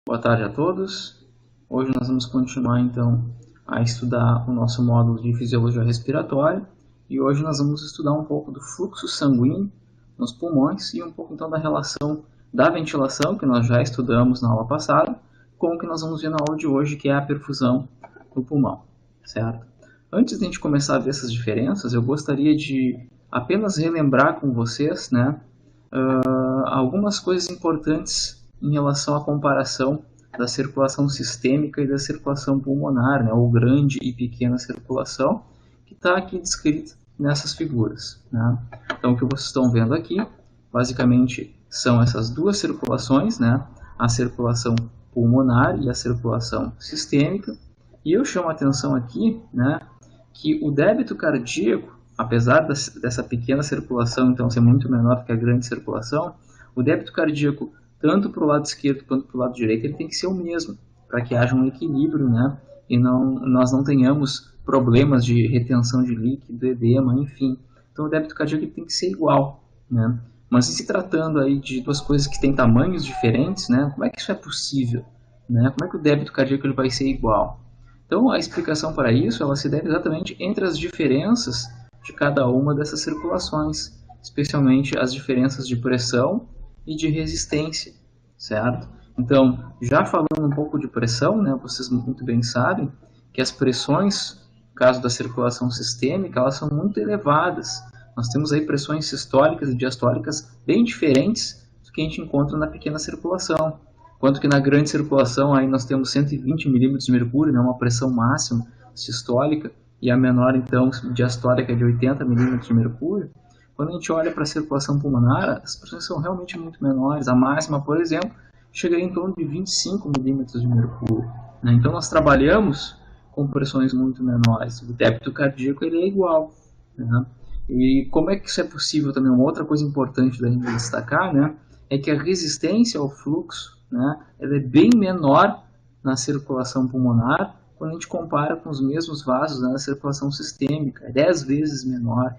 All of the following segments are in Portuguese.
Boa tarde a todos. Hoje nós vamos continuar então a estudar o nosso módulo de fisiologia respiratória e hoje nós vamos estudar um pouco do fluxo sanguíneo nos pulmões e um pouco então da relação da ventilação que nós já estudamos na aula passada com o que nós vamos ver na aula de hoje, que é a perfusão do pulmão, certo? Antes de a gente começar a ver essas diferenças, eu gostaria de apenas relembrar com vocês, algumas coisas importantes em relação à comparação da circulação sistêmica e da circulação pulmonar, ou grande e pequena circulação, que está aqui descrita nessas figuras. Então, o que vocês estão vendo aqui, basicamente, são essas duas circulações, a circulação pulmonar e a circulação sistêmica. E eu chamo a atenção aqui, que o débito cardíaco, apesar dessa pequena circulação então ser muito menor que a grande circulação, o débito cardíaco tanto para o lado esquerdo quanto para o lado direito ele tem que ser o mesmo, para que haja um equilíbrio, e nós não tenhamos problemas de retenção de líquido, edema, enfim. Então o débito cardíaco ele tem que ser igual, Mas em se tratando aí de duas coisas que têm tamanhos diferentes, como é que isso é possível? Como é que o débito cardíaco ele vai ser igual? Então a explicação para isso ela se deve exatamente entre as diferenças de cada uma dessas circulações, especialmente as diferenças de pressão e de resistência, certo? Então, já falando um pouco de pressão, vocês muito bem sabem que as pressões, no caso da circulação sistêmica, elas são muito elevadas. Nós temos aí pressões sistólicas e diastólicas bem diferentes do que a gente encontra na pequena circulação. Enquanto que na grande circulação aí nós temos 120 milímetros de mercúrio, uma pressão máxima sistólica, e a menor, então, diastólica é de 80 milímetros de mercúrio. Quando a gente olha para a circulação pulmonar, as pressões são realmente muito menores. A máxima, por exemplo, chega em torno de 25 milímetros de mercúrio. Então, nós trabalhamos com pressões muito menores. O débito cardíaco ele é igual. E como é que isso é possível também? Uma outra coisa importante da gente destacar, é que a resistência ao fluxo, ela é bem menor na circulação pulmonar quando a gente compara com os mesmos vasos na circulação sistêmica. É 10 vezes menor.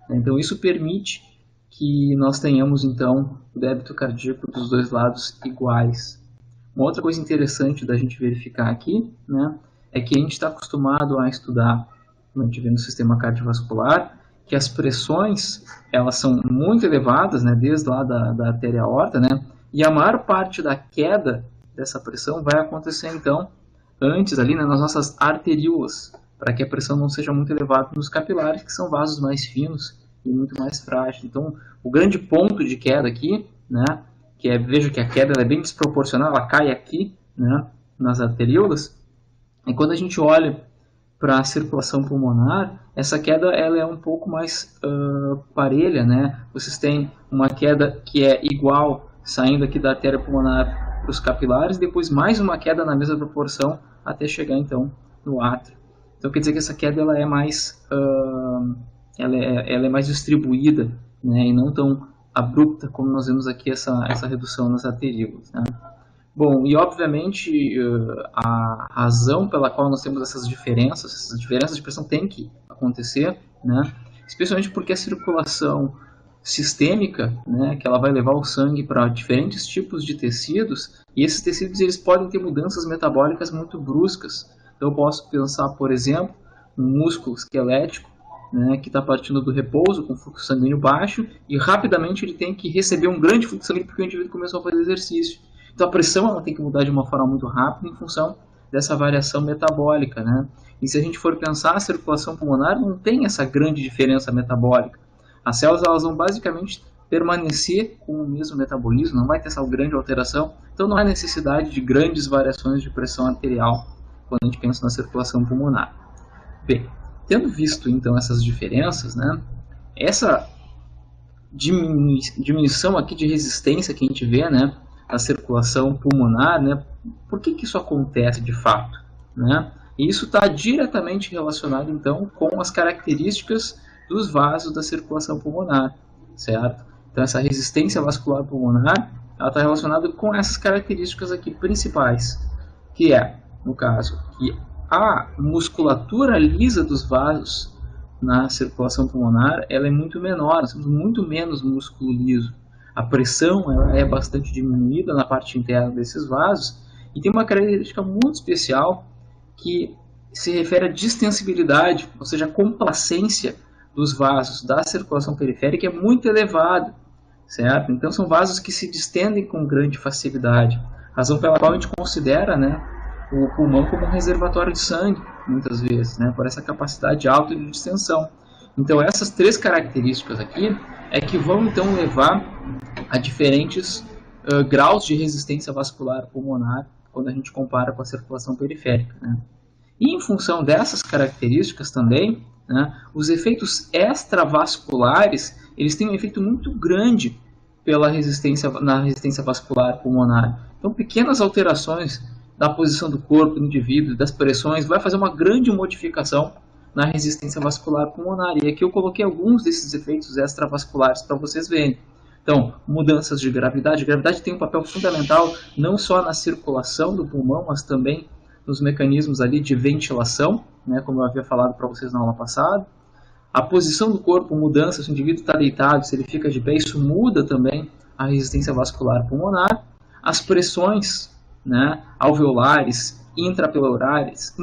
Então, isso permite que nós tenhamos, então, o débito cardíaco dos dois lados iguais. Uma outra coisa interessante da gente verificar aqui, é que a gente está acostumado a estudar, como a gente vê no sistema cardiovascular, que as pressões, elas são muito elevadas, desde lá da artéria aorta, e a maior parte da queda dessa pressão vai acontecer, então, antes ali, nas nossas arteríolas, para que a pressão não seja muito elevada nos capilares, que são vasos mais finos e muito mais frágeis. Então, o grande ponto de queda aqui, veja que a queda é bem desproporcional, ela cai aqui, nas arteríolas, e quando a gente olha para a circulação pulmonar, essa queda ela é um pouco mais parelha, Vocês têm uma queda que é igual, saindo aqui da artéria pulmonar para os capilares, depois mais uma queda na mesma proporção, até chegar, então, no átrio. Então quer dizer que essa queda ela é mais, ela é mais distribuída, e não tão abrupta como nós vemos aqui essa redução nas arteríolas. Bom, e obviamente a razão pela qual nós temos essas diferenças de pressão tem que acontecer, especialmente porque a circulação sistêmica, que ela vai levar o sangue para diferentes tipos de tecidos, e esses tecidos eles podem ter mudanças metabólicas muito bruscas. Então eu posso pensar, por exemplo, um músculo esquelético, que está partindo do repouso com fluxo sanguíneo baixo e rapidamente ele tem que receber um grande fluxo sanguíneo porque o indivíduo começou a fazer exercício. Então a pressão ela tem que mudar de uma forma muito rápida em função dessa variação metabólica. E se a gente for pensar, a circulação pulmonar não tem essa grande diferença metabólica. As células elas vão basicamente permanecer com o mesmo metabolismo, não vai ter essa grande alteração, então não há necessidade de grandes variações de pressão arterial quando a gente pensa na circulação pulmonar. Bem, tendo visto então essas diferenças, essa diminuição aqui de resistência que a gente vê, na circulação pulmonar, por que isso acontece de fato? E isso está diretamente relacionado então com as características dos vasos da circulação pulmonar, certo? Então essa resistência vascular pulmonar, ela está relacionada com essas características aqui principais, que é, no caso, que a musculatura lisa dos vasos na circulação pulmonar, ela é muito menor, nós temos muito menos músculo liso. A pressão ela é bastante diminuída na parte interna desses vasos E tem uma característica muito especial que se refere à distensibilidade, ou seja, a complacência dos vasos da circulação periférica é muito elevada, certo? Então são vasos que se distendem com grande facilidade, razão pela qual a gente considera, né, o pulmão como um reservatório de sangue, muitas vezes, né, por essa capacidade alta de distensão. Então essas três características aqui é que vão então levar a diferentes graus de resistência vascular pulmonar quando a gente compara com a circulação periférica, né? E em função dessas características também, né, os efeitos extravasculares eles têm um efeito muito grande na resistência vascular pulmonar. Então, pequenas alterações da posição do corpo do indivíduo, das pressões, vai fazer uma grande modificação na resistência vascular pulmonar. E aqui eu coloquei alguns desses efeitos extravasculares para vocês verem. Então, mudanças de gravidade. A gravidade tem um papel fundamental não só na circulação do pulmão, mas também nos mecanismos ali de ventilação, né, como eu havia falado para vocês na aula passada. A posição do corpo, mudança, se o indivíduo está deitado, se ele fica de pé, isso muda também a resistência vascular pulmonar. As pressões, né, alveolares, intrapleurais,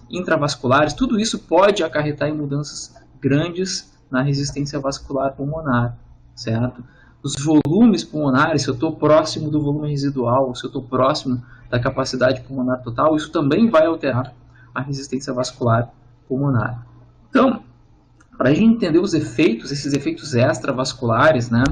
intravasculares, tudo isso pode acarretar em mudanças grandes na resistência vascular pulmonar, certo? Os volumes pulmonares, se eu estou próximo do volume residual, se eu estou próximo da capacidade pulmonar total, isso também vai alterar a resistência vascular pulmonar. Então, para a gente entender os efeitos, esses efeitos extravasculares, né,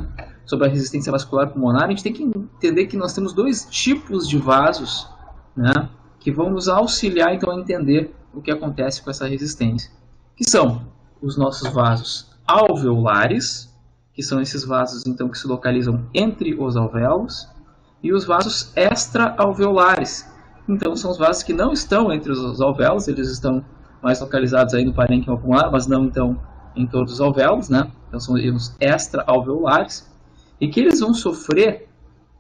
sobre a resistência vascular pulmonar, a gente tem que entender que nós temos dois tipos de vasos, né, que vão nos auxiliar então a entender o que acontece com essa resistência, que são os nossos vasos alveolares, que são esses vasos então que se localizam entre os alvéolos, e os vasos extra-alveolares. Então, são os vasos que não estão entre os alvéolos, eles estão mais localizados aí no parênquima pulmonar, mas não então em todos os alvéolos, né? Então, são os extra-alveolares, e que eles vão sofrer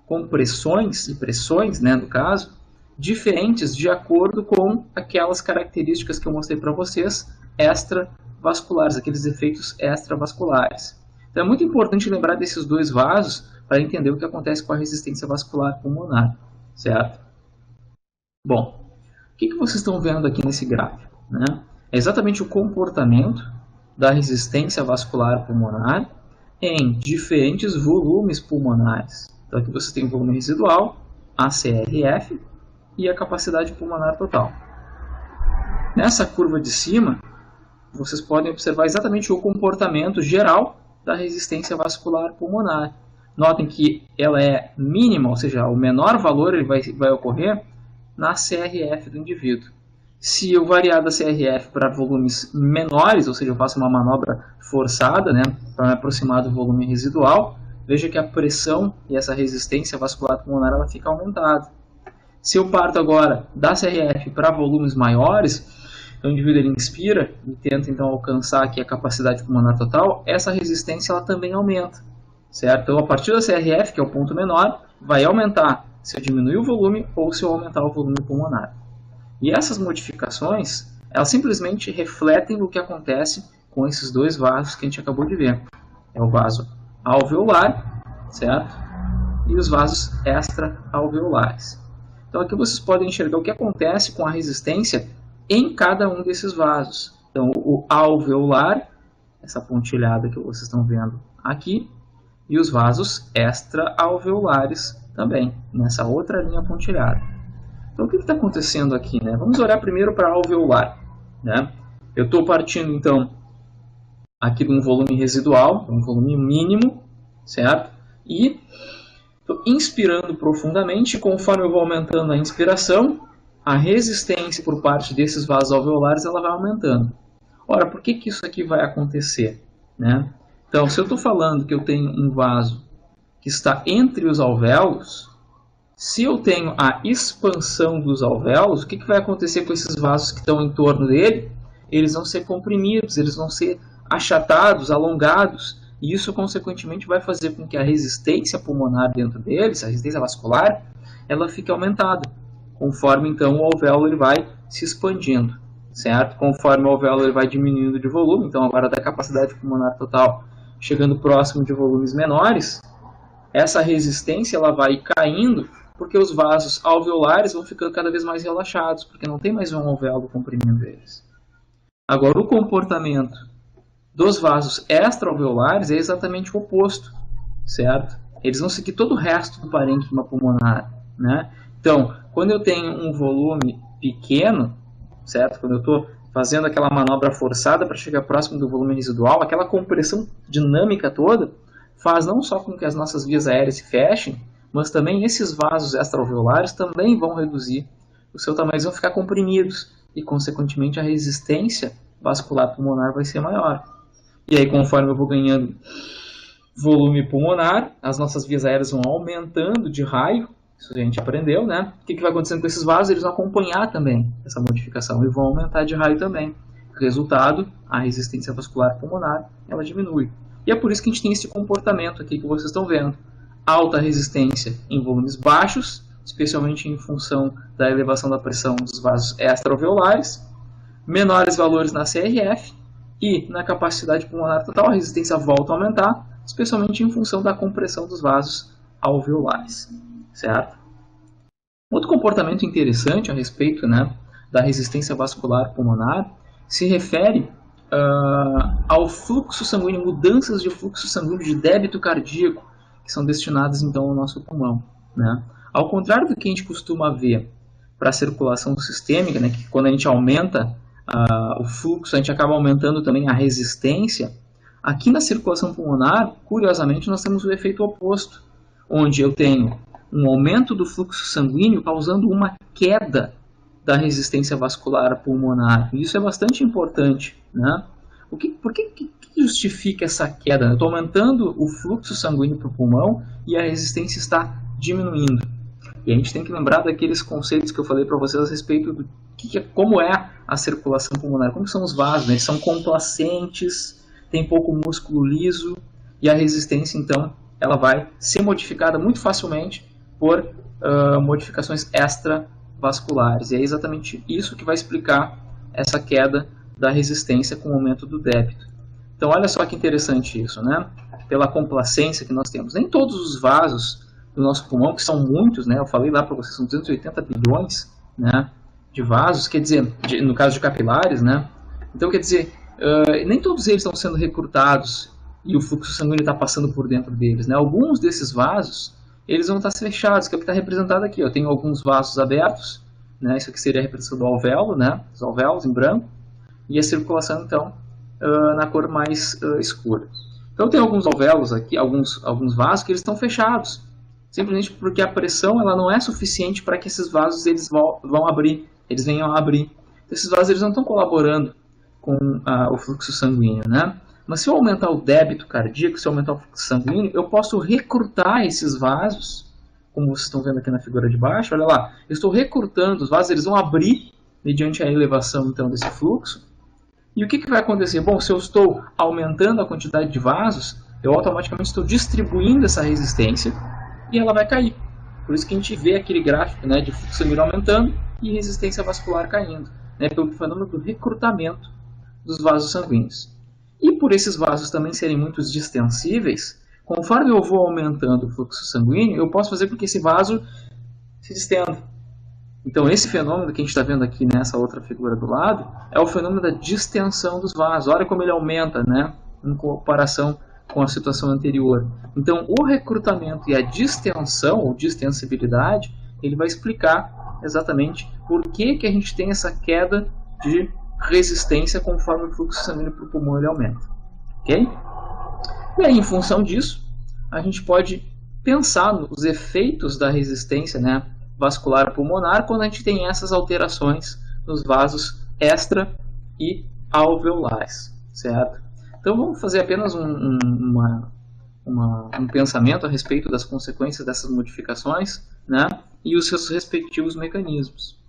compressões e pressões, né, no caso, diferentes de acordo com aquelas características que eu mostrei para vocês, extravasculares, aqueles efeitos extravasculares. Então, é muito importante lembrar desses dois vasos para entender o que acontece com a resistência vascular pulmonar, certo? Bom, o que vocês estão vendo aqui nesse gráfico, né? É exatamente o comportamento da resistência vascular pulmonar em diferentes volumes pulmonares. Então, aqui você tem o volume residual, a CRF e a capacidade pulmonar total. Nessa curva de cima, vocês podem observar exatamente o comportamento geral da resistência vascular pulmonar. Notem que ela é mínima, ou seja, o menor valor ele vai ocorrer na CRF do indivíduo. Se eu variar da CRF para volumes menores, ou seja, eu faço uma manobra forçada, né, para me aproximar do volume residual, veja que a pressão e essa resistência vascular pulmonar ela fica aumentada. Se eu parto agora da CRF para volumes maiores, então o indivíduo ele inspira e tenta então alcançar aqui a capacidade pulmonar total, essa resistência ela também aumenta, certo? Então a partir da CRF, que é o ponto menor, vai aumentar se eu diminuir o volume ou se eu aumentar o volume pulmonar. E essas modificações, elas simplesmente refletem o que acontece com esses dois vasos que a gente acabou de ver. É o vaso alveolar, certo? E os vasos extra-alveolares. Então aqui vocês podem enxergar o que acontece com a resistência em cada um desses vasos. Então o alveolar, essa pontilhada que vocês estão vendo aqui, e os vasos extra-alveolares também, nessa outra linha pontilhada. Então o que está acontecendo aqui, né? Vamos olhar primeiro para a alveolar, né? Eu estou partindo então aqui de um volume residual, um volume mínimo, certo? E estou inspirando profundamente, conforme eu vou aumentando a inspiração, a resistência por parte desses vasos alveolares ela vai aumentando. Ora, por que isso aqui vai acontecer, né? Então, se eu estou falando que eu tenho um vaso que está entre os alvéolos, se eu tenho a expansão dos alvéolos, o que vai acontecer com esses vasos que estão em torno dele? Eles vão ser comprimidos, eles vão ser achatados, alongados, e isso consequentemente vai fazer com que a resistência pulmonar dentro deles, a resistência vascular, ela fique aumentada, conforme então o alvéolo ele vai se expandindo, certo? Conforme o alvéolo ele vai diminuindo de volume, então agora da capacidade pulmonar total chegando próximo de volumes menores, essa resistência ela vai caindo porque os vasos alveolares vão ficando cada vez mais relaxados, porque não tem mais um alvéolo comprimindo eles. Agora, o comportamento dos vasos extra-alveolares é exatamente o oposto, certo? Eles vão seguir todo o resto do parênquima pulmonar, né? Então, quando eu tenho um volume pequeno, certo? Quando eu estou fazendo aquela manobra forçada para chegar próximo do volume residual, aquela compressão dinâmica toda faz não só com que as nossas vias aéreas se fechem, mas também esses vasos extra-alveolares também vão reduzir o seu tamanho, eles vão ficar comprimidos e, consequentemente, a resistência vascular pulmonar vai ser maior. E aí, conforme eu vou ganhando volume pulmonar, as nossas vias aéreas vão aumentando de raio, isso a gente aprendeu, né? O que vai acontecendo com esses vasos? Eles vão acompanhar também essa modificação e vão aumentar de raio também. Resultado, a resistência vascular pulmonar, ela diminui. E é por isso que a gente tem esse comportamento aqui que vocês estão vendo. Alta resistência em volumes baixos, especialmente em função da elevação da pressão dos vasos extra-alveolares, menores valores na CRF, e na capacidade pulmonar total a resistência volta a aumentar, especialmente em função da compressão dos vasos alveolares, certo? Outro comportamento interessante a respeito, né, da resistência vascular pulmonar se refere ao fluxo sanguíneo, mudanças de fluxo sanguíneo de débito cardíaco que são destinadas então ao nosso pulmão, né? Ao contrário do que a gente costuma ver para a circulação sistêmica, né, que quando a gente aumenta o fluxo, a gente acaba aumentando também a resistência. Aqui na circulação pulmonar, curiosamente, nós temos o efeito oposto, onde eu tenho um aumento do fluxo sanguíneo causando uma queda da resistência vascular pulmonar. E isso é bastante importante, né? Por que justifica essa queda? Eu estou aumentando o fluxo sanguíneo para o pulmão e a resistência está diminuindo. E a gente tem que lembrar daqueles conceitos que eu falei para vocês a respeito do como é a circulação pulmonar, como são os vasos, né? Eles são complacentes, tem pouco músculo liso, e a resistência, então, ela vai ser modificada muito facilmente por modificações extravasculares. E é exatamente isso que vai explicar essa queda da resistência com o aumento do débito. Então, olha só que interessante isso, né? Pela complacência que nós temos. Nem todos os vasos do nosso pulmão, que são muitos, né? Eu falei lá para vocês, são 280 bilhões, né, de vasos, quer dizer, no caso de capilares, né? Então, quer dizer, nem todos eles estão sendo recrutados e o fluxo sanguíneo está passando por dentro deles, né? Alguns desses vasos, eles vão estar fechados, que é o que está representado aqui. Eu tenho alguns vasos abertos, né? Isso aqui seria a representação do alvéolo, né? Os alvéolos em branco, e a circulação, então, na cor mais escura. Então, tem alguns alvéolos aqui, alguns vasos que eles estão fechados, simplesmente porque a pressão ela não é suficiente para que esses vasos eles vão abrir, eles venham a abrir. Então, esses vasos eles não estão colaborando com o fluxo sanguíneo, né? Mas se eu aumentar o débito cardíaco, se eu aumentar o fluxo sanguíneo, eu posso recrutar esses vasos, como vocês estão vendo aqui na figura de baixo. Olha lá, eu estou recrutando os vasos, eles vão abrir mediante a elevação então desse fluxo. E o que vai acontecer? Bom, se eu estou aumentando a quantidade de vasos, eu automaticamente estou distribuindo essa resistência e ela vai cair. Por isso que a gente vê aquele gráfico, né, de fluxo sanguíneo aumentando e resistência vascular caindo, né, pelo fenômeno do recrutamento dos vasos sanguíneos. E por esses vasos também serem muito distensíveis, conforme eu vou aumentando o fluxo sanguíneo, eu posso fazer com que esse vaso se estenda. Então esse fenômeno que a gente está vendo aqui nessa outra figura do lado é o fenômeno da distensão dos vasos. Olha como ele aumenta, né, em comparação com a situação anterior. Então o recrutamento e a distensão, ou distensibilidade, ele vai explicar exatamente por que a gente tem essa queda de resistência conforme o fluxo sanguíneo para o pulmão ele aumenta. Ok? E aí, em função disso, a gente pode pensar nos efeitos da resistência, né, vascular pulmonar quando a gente tem essas alterações nos vasos extra e alveolares, certo? Então vamos fazer apenas um pensamento a respeito das consequências dessas modificações, né, e os seus respectivos mecanismos.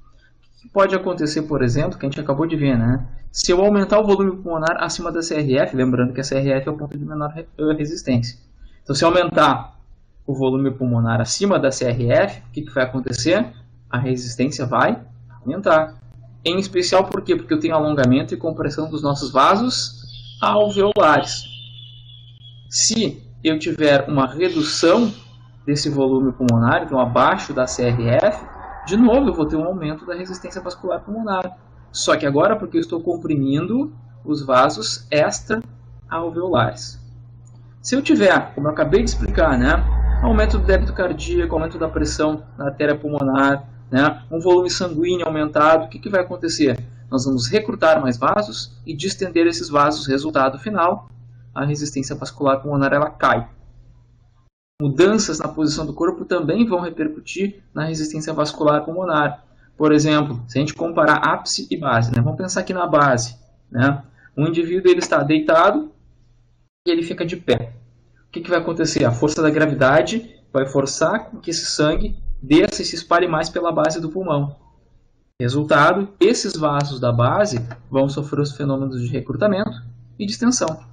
O que pode acontecer, por exemplo, que a gente acabou de ver, né? Se eu aumentar o volume pulmonar acima da CRF, lembrando que a CRF é o ponto de menor resistência. Então, se eu aumentar o volume pulmonar acima da CRF, o que vai acontecer? A resistência vai aumentar. Em especial, por quê? Porque eu tenho alongamento e compressão dos nossos vasos alveolares. Se eu tiver uma redução desse volume pulmonar, então abaixo da CRF, de novo eu vou ter um aumento da resistência vascular pulmonar. Só que agora porque eu estou comprimindo os vasos extra-alveolares. Se eu tiver, como eu acabei de explicar, né, aumento do débito cardíaco, aumento da pressão na artéria pulmonar, né, um volume sanguíneo aumentado, o que vai acontecer? Nós vamos recrutar mais vasos e distender esses vasos. Resultado final, a resistência vascular pulmonar ela cai. Mudanças na posição do corpo também vão repercutir na resistência vascular pulmonar. Por exemplo, se a gente comparar ápice e base, né, vamos pensar aqui na base. Né, um indivíduo ele está deitado e ele fica de pé. O que vai acontecer? A força da gravidade vai forçar que esse sangue desça e se espalhe mais pela base do pulmão. Resultado, esses vasos da base vão sofrer os fenômenos de recrutamento e distensão.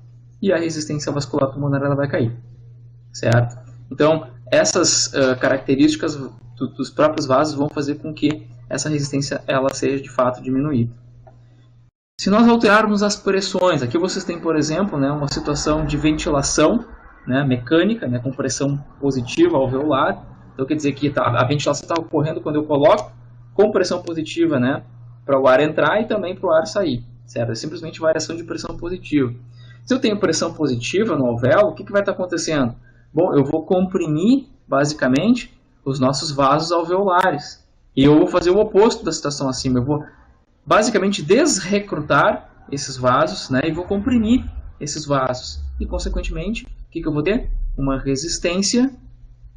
E a resistência vascular pulmonar ela vai cair. Certo? Então, essas características dos próprios vasos vão fazer com que essa resistência ela seja de fato diminuída. Se nós alterarmos as pressões, aqui vocês têm, por exemplo, né, uma situação de ventilação, né, mecânica, né, com pressão positiva alveolar. Então, quer dizer que a ventilação está ocorrendo quando eu coloco com pressão positiva, né, para o ar entrar e também para o ar sair. Certo? É simplesmente variação de pressão positiva. Se eu tenho pressão positiva no alvéolo, o que vai estar acontecendo? Bom, eu vou comprimir, basicamente, os nossos vasos alveolares. E eu vou fazer o oposto da situação acima. Eu vou, basicamente, desrecrutar esses vasos, né, e vou comprimir esses vasos. E, consequentemente, o que eu vou ter? Uma resistência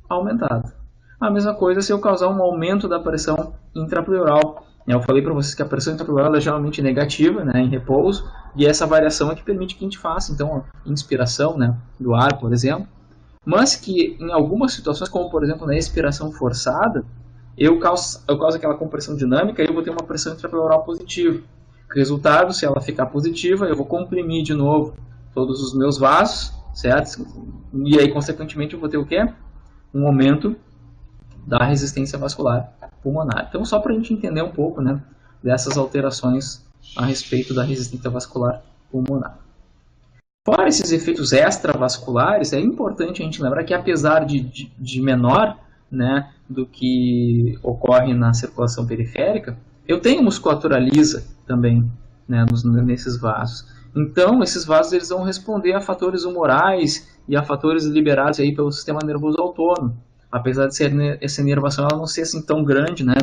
aumentada. A mesma coisa se eu causar um aumento da pressão intrapleural. Eu falei para vocês que a pressão intrapleural é geralmente negativa, né, em repouso, e essa variação é que permite que a gente faça, então, inspiração, né, do ar, por exemplo. Mas que em algumas situações, como por exemplo na expiração forçada, eu causo aquela compressão dinâmica e eu vou ter uma pressão intrapleural positiva. Resultado, se ela ficar positiva, eu vou comprimir de novo todos os meus vasos, certo? E aí, consequentemente, eu vou ter o quê? Um aumento da resistência vascular pulmonar. Então, só para a gente entender um pouco, né, dessas alterações a respeito da resistência vascular pulmonar. Fora esses efeitos extravasculares, é importante a gente lembrar que, apesar de menor, né, do que ocorre na circulação periférica, eu tenho musculatura lisa também, né, nesses vasos. Então, esses vasos eles vão responder a fatores humorais e a fatores liberados aí pelo sistema nervoso autônomo. Apesar de essa inervação ela não ser assim tão grande, né,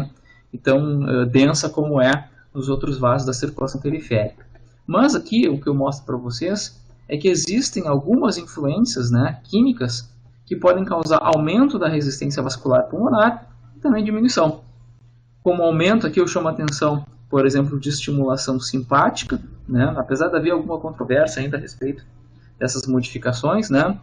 e tão densa como é nos outros vasos da circulação periférica. Mas aqui, o que eu mostro para vocês é que existem algumas influências, né, químicas que podem causar aumento da resistência vascular pulmonar e também diminuição. Como aumento, aqui eu chamo a atenção, por exemplo, de estimulação simpática, né, apesar de haver alguma controvérsia ainda a respeito dessas modificações, né,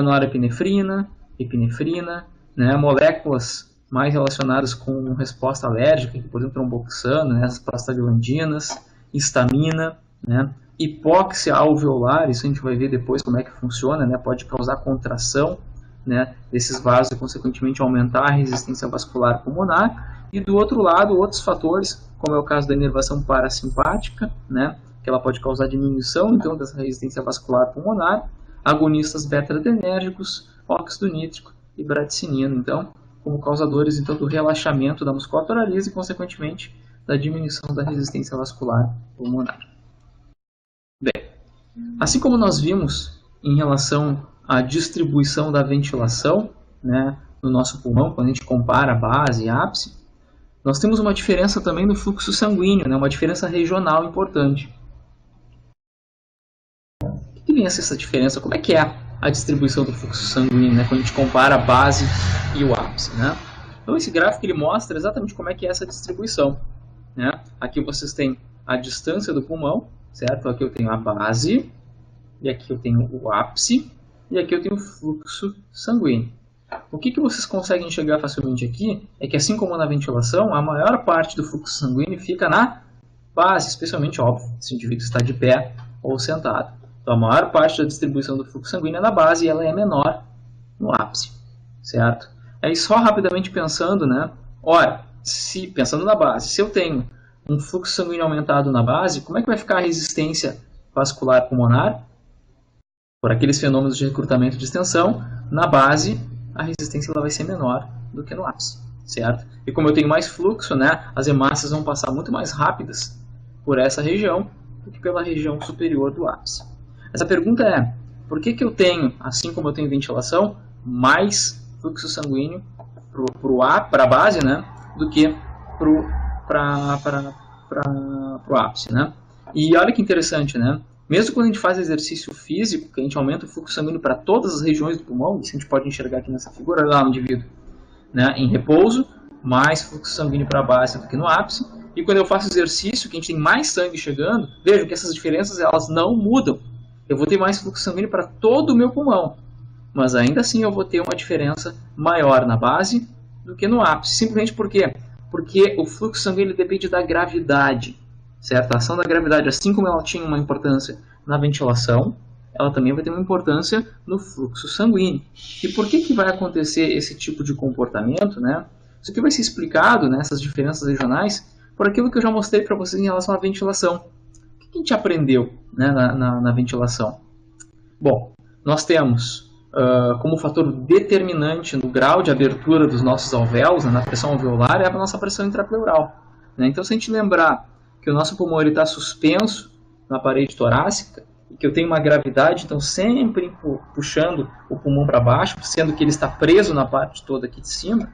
norepinefrina, epinefrina, né, moléculas mais relacionadas com resposta alérgica, por exemplo, tromboxano, né, as prostaglandinas, histamina, né, hipóxia alveolar, isso a gente vai ver depois como é que funciona, né, pode causar contração, né, desses vasos e, consequentemente, aumentar a resistência vascular pulmonar. E, do outro lado, outros fatores, como é o caso da inervação parasimpática, né, que ela pode causar diminuição, então, dessa resistência vascular pulmonar, agonistas beta-adrenérgicos, óxido nítrico e bradicinina, então, como causadores então, do relaxamento da musculatura lisa e, consequentemente, da diminuição da resistência vascular pulmonar. Bem, assim como nós vimos em relação à distribuição da ventilação, né, no nosso pulmão, quando a gente compara base e ápice, nós temos uma diferença também no fluxo sanguíneo, né, uma diferença regional importante. O que vem essa diferença? Como é que é a distribuição do fluxo sanguíneo, né, quando a gente compara a base e o ápice? Né? Então esse gráfico ele mostra exatamente como é que é essa distribuição. Né? Aqui vocês têm a distância do pulmão, certo? Aqui eu tenho a base, e aqui eu tenho o ápice, e aqui eu tenho o fluxo sanguíneo. O que vocês conseguem enxergar facilmente aqui é que, assim como na ventilação, a maior parte do fluxo sanguíneo fica na base, especialmente, óbvio, se o indivíduo está de pé ou sentado. Então, a maior parte da distribuição do fluxo sanguíneo é na base e ela é menor no ápice, certo? Aí, só rapidamente pensando, né? Ora, pensando na base, se eu tenho um fluxo sanguíneo aumentado na base, como é que vai ficar a resistência vascular pulmonar? Por aqueles fenômenos de recrutamento e distensão, na base a resistência ela vai ser menor do que no ápice, certo? E como eu tenho mais fluxo, né, as hemácias vão passar muito mais rápidas por essa região do que pela região superior do ápice. Essa pergunta é, por que eu tenho, assim como eu tenho ventilação, mais fluxo sanguíneo para a base, né, do que para o ápice, né? E olha que interessante, né? Mesmo quando a gente faz exercício físico, que a gente aumenta o fluxo sanguíneo para todas as regiões do pulmão, isso a gente pode enxergar aqui nessa figura, olha lá no indivíduo, né? Em repouso, mais fluxo sanguíneo para a base do que no ápice. E quando eu faço exercício, que a gente tem mais sangue chegando, vejam que essas diferenças elas não mudam. Eu vou ter mais fluxo sanguíneo para todo o meu pulmão, mas ainda assim eu vou ter uma diferença maior na base do que no ápice. Simplesmente por quê? Porque o fluxo sanguíneo depende da gravidade, certo? A ação da gravidade, assim como ela tinha uma importância na ventilação, ela também vai ter uma importância no fluxo sanguíneo. E por que vai acontecer esse tipo de comportamento, né? Isso aqui vai ser explicado, né, essas diferenças regionais, por aquilo que eu já mostrei para vocês em relação à ventilação. O que a gente aprendeu, né, na ventilação? Bom, nós temos como fator determinante no grau de abertura dos nossos alvéolos, né, na pressão alveolar, é a nossa pressão intrapleural. Né? Então, se a gente lembrar que o nosso pulmão está suspenso na parede torácica, e que eu tenho uma gravidade, então sempre puxando o pulmão para baixo, sendo que ele está preso na parte toda aqui de cima,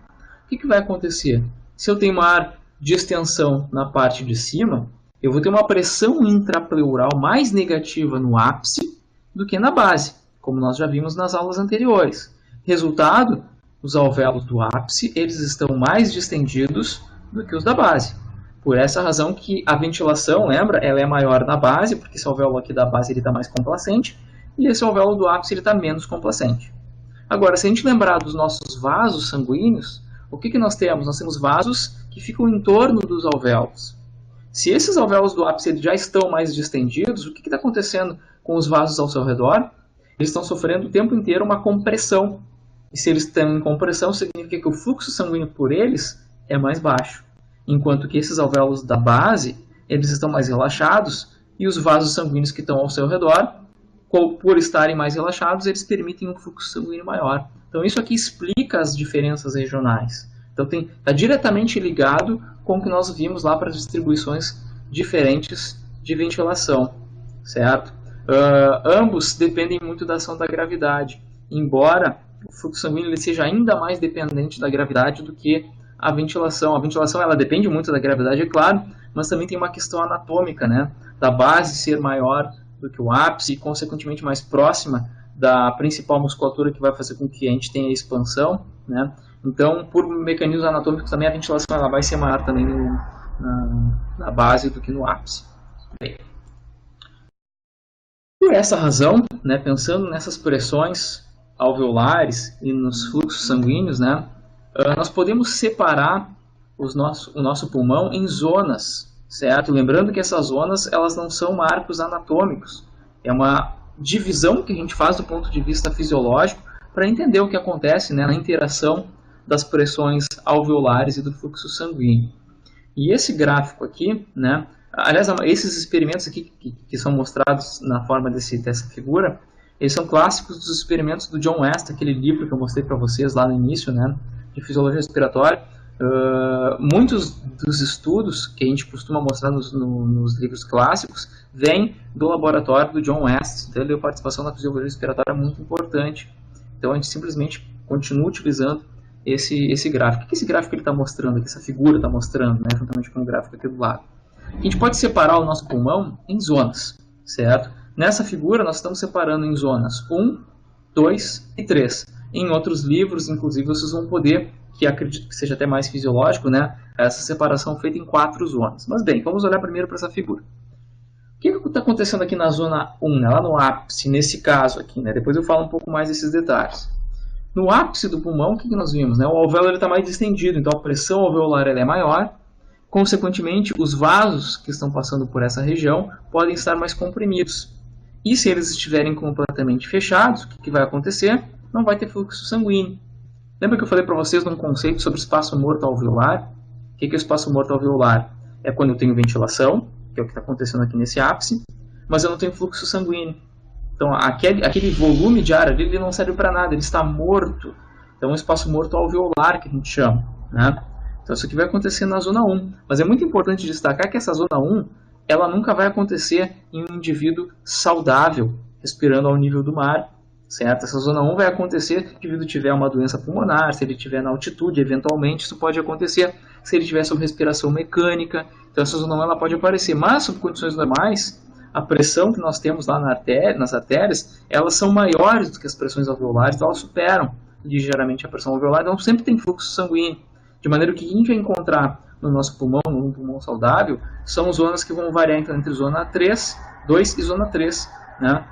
o que vai acontecer? Se eu tenho uma área de extensão na parte de cima, eu vou ter uma pressão intrapleural mais negativa no ápice do que na base, como nós já vimos nas aulas anteriores. Resultado, os alvéolos do ápice eles estão mais distendidos do que os da base. Por essa razão que a ventilação, lembra, ela é maior na base, porque esse alvéolo aqui da base está mais complacente, e esse alvéolo do ápice está menos complacente. Agora, se a gente lembrar dos nossos vasos sanguíneos, o que nós temos? Nós temos vasos que ficam em torno dos alvéolos. Se esses alvéolos do ápice já estão mais distendidos, o que está acontecendo com os vasos ao seu redor? Eles estão sofrendo o tempo inteiro uma compressão. E se eles estão em compressão, significa que o fluxo sanguíneo por eles é mais baixo. Enquanto que esses alvéolos da base, eles estão mais relaxados e os vasos sanguíneos que estão ao seu redor, por estarem mais relaxados, eles permitem um fluxo sanguíneo maior. Então isso aqui explica as diferenças regionais. Então está diretamente ligado com o que nós vimos lá para as distribuições diferentes de ventilação, certo? Ambos dependem muito da ação da gravidade, embora o fluxo sanguíneo ele seja ainda mais dependente da gravidade do que a ventilação. A ventilação ela depende muito da gravidade, é claro, mas também tem uma questão anatômica, né? Da base ser maior do que o ápice e, consequentemente, mais próxima da principal musculatura que vai fazer com que a gente tenha a expansão, né? Então, por mecanismos anatômicos também a ventilação ela vai ser maior também na base do que no ápice. Bem, por essa razão, né, pensando nessas pressões alveolares e nos fluxos sanguíneos, né, nós podemos separar o nosso pulmão em zonas, certo? Lembrando que essas zonas elas não são marcos anatômicos, é uma divisão que a gente faz do ponto de vista fisiológico para entender o que acontece, né, na interação das pressões alveolares e do fluxo sanguíneo. E esse gráfico aqui, né, aliás, esses experimentos aqui que são mostrados na forma dessa figura, eles são clássicos dos experimentos do John West, aquele livro que eu mostrei para vocês lá no início, né, de fisiologia respiratória. Muitos dos estudos que a gente costuma mostrar nos livros clássicos vêm do laboratório do John West. Então ele deu participação na fisiologia respiratória muito importante. Então a gente simplesmente continua utilizando esse gráfico. O que esse gráfico está mostrando aqui? Essa figura está mostrando, né, juntamente com o gráfico aqui do lado. A gente pode separar o nosso pulmão em zonas, certo? Nessa figura nós estamos separando em zonas 1, 2 e 3. Em outros livros, inclusive, vocês vão poder, que acredito que seja até mais fisiológico, né, essa separação feita em 4 zonas. Mas bem, vamos olhar primeiro para essa figura. O que está acontecendo aqui na zona 1, né, lá no ápice, nesse caso aqui, né? Depois eu falo um pouco mais desses detalhes. No ápice do pulmão, o que nós vimos? Né? O alvéolo está mais distendido, então a pressão alveolar ela é maior. Consequentemente, os vasos que estão passando por essa região podem estar mais comprimidos. E se eles estiverem completamente fechados, o que vai acontecer? Não vai ter fluxo sanguíneo. Lembra que eu falei para vocês num conceito sobre espaço morto alveolar? O que é o espaço morto alveolar? É quando eu tenho ventilação, que é o que está acontecendo aqui nesse ápice, mas eu não tenho fluxo sanguíneo. Então aquele volume de ar ali ele não serve para nada, ele está morto. Então, um espaço morto alveolar, que a gente chama, né? Então, isso aqui vai acontecer na zona 1. Mas é muito importante destacar que essa zona 1, ela nunca vai acontecer em um indivíduo saudável, respirando ao nível do mar, certo? Essa zona 1 vai acontecer se o indivíduo tiver uma doença pulmonar, se ele estiver na altitude, eventualmente, isso pode acontecer se ele tiver sob respiração mecânica. Então, essa zona 1 ela pode aparecer, mas sob condições normais, a pressão que nós temos lá nas artérias, elas são maiores do que as pressões alveolares, elas superam ligeiramente a pressão alveolar, então sempre tem fluxo sanguíneo. De maneira que a gente vai encontrar no nosso pulmão, num pulmão saudável, são zonas que vão variar então, entre zona 3, 2 e zona 3, né?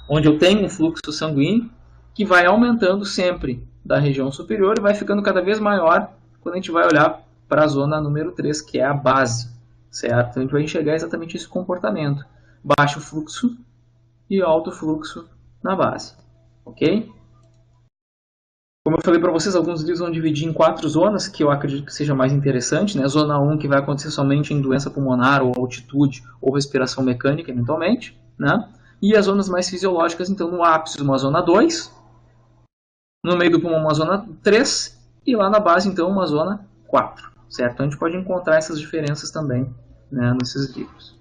Onde eu tenho um fluxo sanguíneo que vai aumentando sempre da região superior e vai ficando cada vez maior quando a gente vai olhar para a zona número 3, que é a base, certo? Então a gente vai enxergar exatamente esse comportamento. Baixo fluxo e alto fluxo na base, ok? Como eu falei para vocês, alguns livros vão dividir em 4 zonas, que eu acredito que seja mais interessante, né? Zona 1, que vai acontecer somente em doença pulmonar, ou altitude, ou respiração mecânica, eventualmente, né? E as zonas mais fisiológicas, então, no ápice, uma zona 2, no meio do pulmão, uma zona 3, e lá na base, então, uma zona 4, certo? Então, a gente pode encontrar essas diferenças também, né, nesses livros.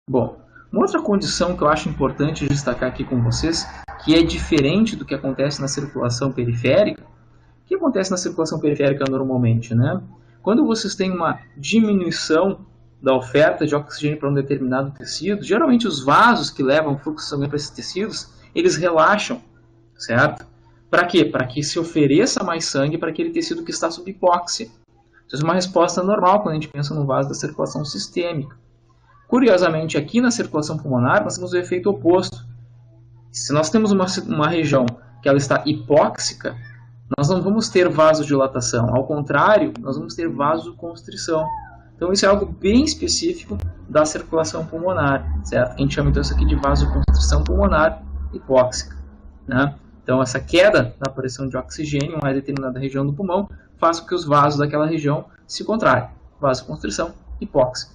Bom, uma outra condição que eu acho importante destacar aqui com vocês, que é diferente do que acontece na circulação periférica. O que acontece na circulação periférica normalmente, né? Quando vocês têm uma diminuição da oferta de oxigênio para um determinado tecido, geralmente os vasos que levam o fluxo sanguíneo para esses tecidos, eles relaxam, certo? Para quê? Para que se ofereça mais sangue para aquele tecido que está sob hipóxia. Isso é uma resposta normal quando a gente pensa no vaso da circulação sistêmica. Curiosamente, aqui na circulação pulmonar, nós temos o efeito oposto. Se nós temos uma região que ela está hipóxica, nós não vamos ter vasodilatação. Ao contrário, nós vamos ter vasoconstrição. Então, isso é algo bem específico da circulação pulmonar, certo? A gente chama então isso aqui de vasoconstrição pulmonar hipóxica, né? Então, essa queda da pressão de oxigênio em uma determinada região do pulmão faz com que os vasos daquela região se contraem. Vasoconstrição hipóxica.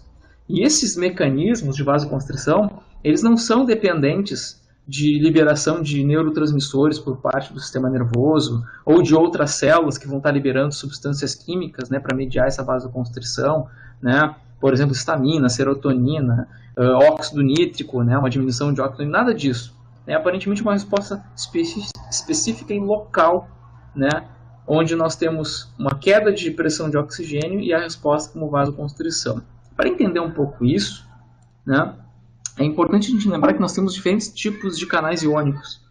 E esses mecanismos de vasoconstrição, eles não são dependentes de liberação de neurotransmissores por parte do sistema nervoso ou de outras células que vão estar liberando substâncias químicas, né, para mediar essa vasoconstrição, né? Por exemplo, histamina, serotonina, óxido nítrico, né, uma diminuição de óxido, nada disso. É aparentemente uma resposta específica e local, né, onde nós temos uma queda de pressão de oxigênio e a resposta como vasoconstrição. Para entender um pouco isso, né, é importante a gente lembrar que nós temos diferentes tipos de canais iônicos.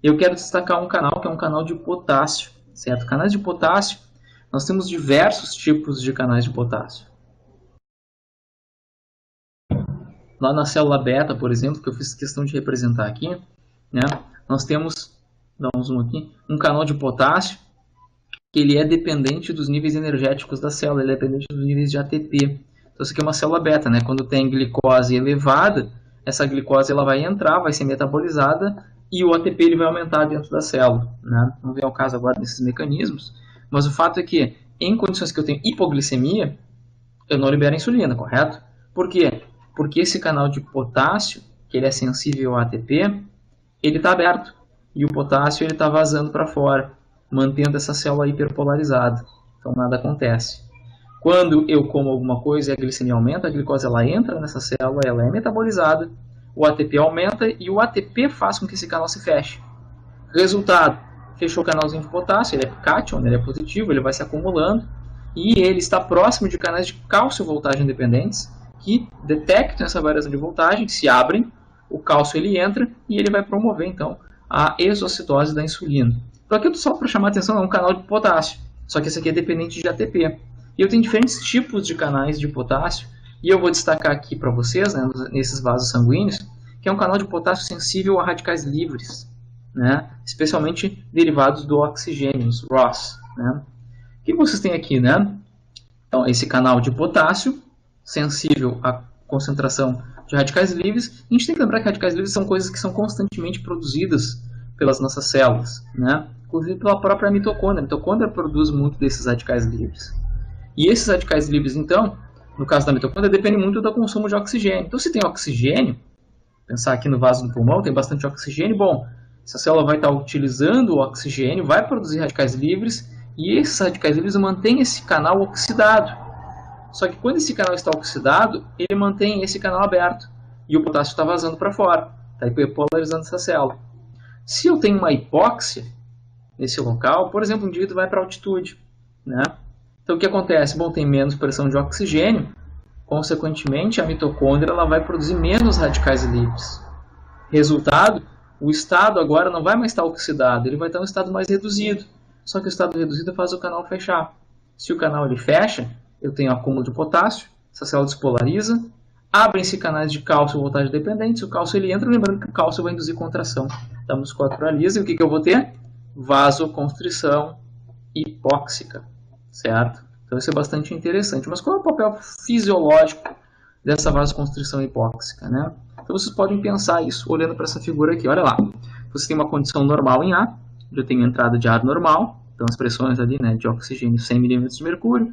Eu quero destacar um canal que é um canal de potássio, certo? Canais de potássio, nós temos diversos tipos de canais de potássio. Lá na célula beta, por exemplo, que eu fiz questão de representar aqui, né, nós temos, dá um zoom aqui, um canal de potássio que ele é dependente dos níveis energéticos da célula, ele é dependente dos níveis de ATP. Então, isso aqui é uma célula beta, né? Quando tem glicose elevada, essa glicose ela vai entrar, vai ser metabolizada e o ATP ele vai aumentar dentro da célula, né? Não vem ao caso agora desses mecanismos, mas o fato é que em condições que eu tenho hipoglicemia, eu não libero insulina, correto? Por quê? Porque esse canal de potássio, que ele é sensível ao ATP, ele está aberto e o potássio ele está vazando para fora, mantendo essa célula hiperpolarizada. Então nada acontece. Quando eu como alguma coisa e a glicemia aumenta, a glicose ela entra nessa célula, ela é metabolizada, o ATP aumenta e o ATP faz com que esse canal se feche. Resultado, fechou o canalzinho de potássio, ele é cátion, ele é positivo, ele vai se acumulando e ele está próximo de canais de cálcio voltagem dependentes que detectam essa variação de voltagem, se abrem, o cálcio ele entra e ele vai promover então a exocitose da insulina. Então aqui só para chamar a atenção é um canal de potássio, só que esse aqui é dependente de ATP. E eu tenho diferentes tipos de canais de potássio, e eu vou destacar aqui para vocês, né, nesses vasos sanguíneos, que é um canal de potássio sensível a radicais livres, né, especialmente derivados do oxigênio, os ROS. Né. O que vocês têm aqui? Né? Então, esse canal de potássio, sensível à concentração de radicais livres. A gente tem que lembrar que radicais livres são coisas que são constantemente produzidas pelas nossas células, né, inclusive pela própria mitocôndria. A mitocôndria produz muito desses radicais livres. E esses radicais livres, então, no caso da mitocôndria, dependem muito do consumo de oxigênio. Então, se tem oxigênio, pensar aqui no vaso do pulmão, tem bastante oxigênio, bom, Essa célula vai estar utilizando o oxigênio, vai produzir radicais livres, e esses radicais livres mantêm esse canal oxidado. Só que quando esse canal está oxidado, ele mantém esse canal aberto, e o potássio está vazando para fora, está hiperpolarizando essa célula. Se eu tenho uma hipóxia nesse local, por exemplo, o indivíduo vai para altitude, né? Então o que acontece? Bom, tem menos pressão de oxigênio, consequentemente a mitocôndria ela vai produzir menos radicais livres. Resultado, o estado agora não vai mais estar oxidado, ele vai estar em um estado mais reduzido. Só que o estado reduzido faz o canal fechar. Se o canal ele fecha, eu tenho acúmulo de potássio, essa célula despolariza, abrem-se canais de cálcio voltagem dependentes, o cálcio ele entra, lembrando que o cálcio vai induzir contração da musculatura lisa, e o que eu vou ter? Vasoconstrição hipóxica, certo? Então isso é bastante interessante. Mas qual é o papel fisiológico dessa vasoconstrição hipóxica, né? Então vocês podem pensar isso olhando para essa figura aqui. Olha lá, você tem uma condição normal em A, eu tenho entrada de ar normal, então as pressões ali, né, de oxigênio 100 mm de mercúrio,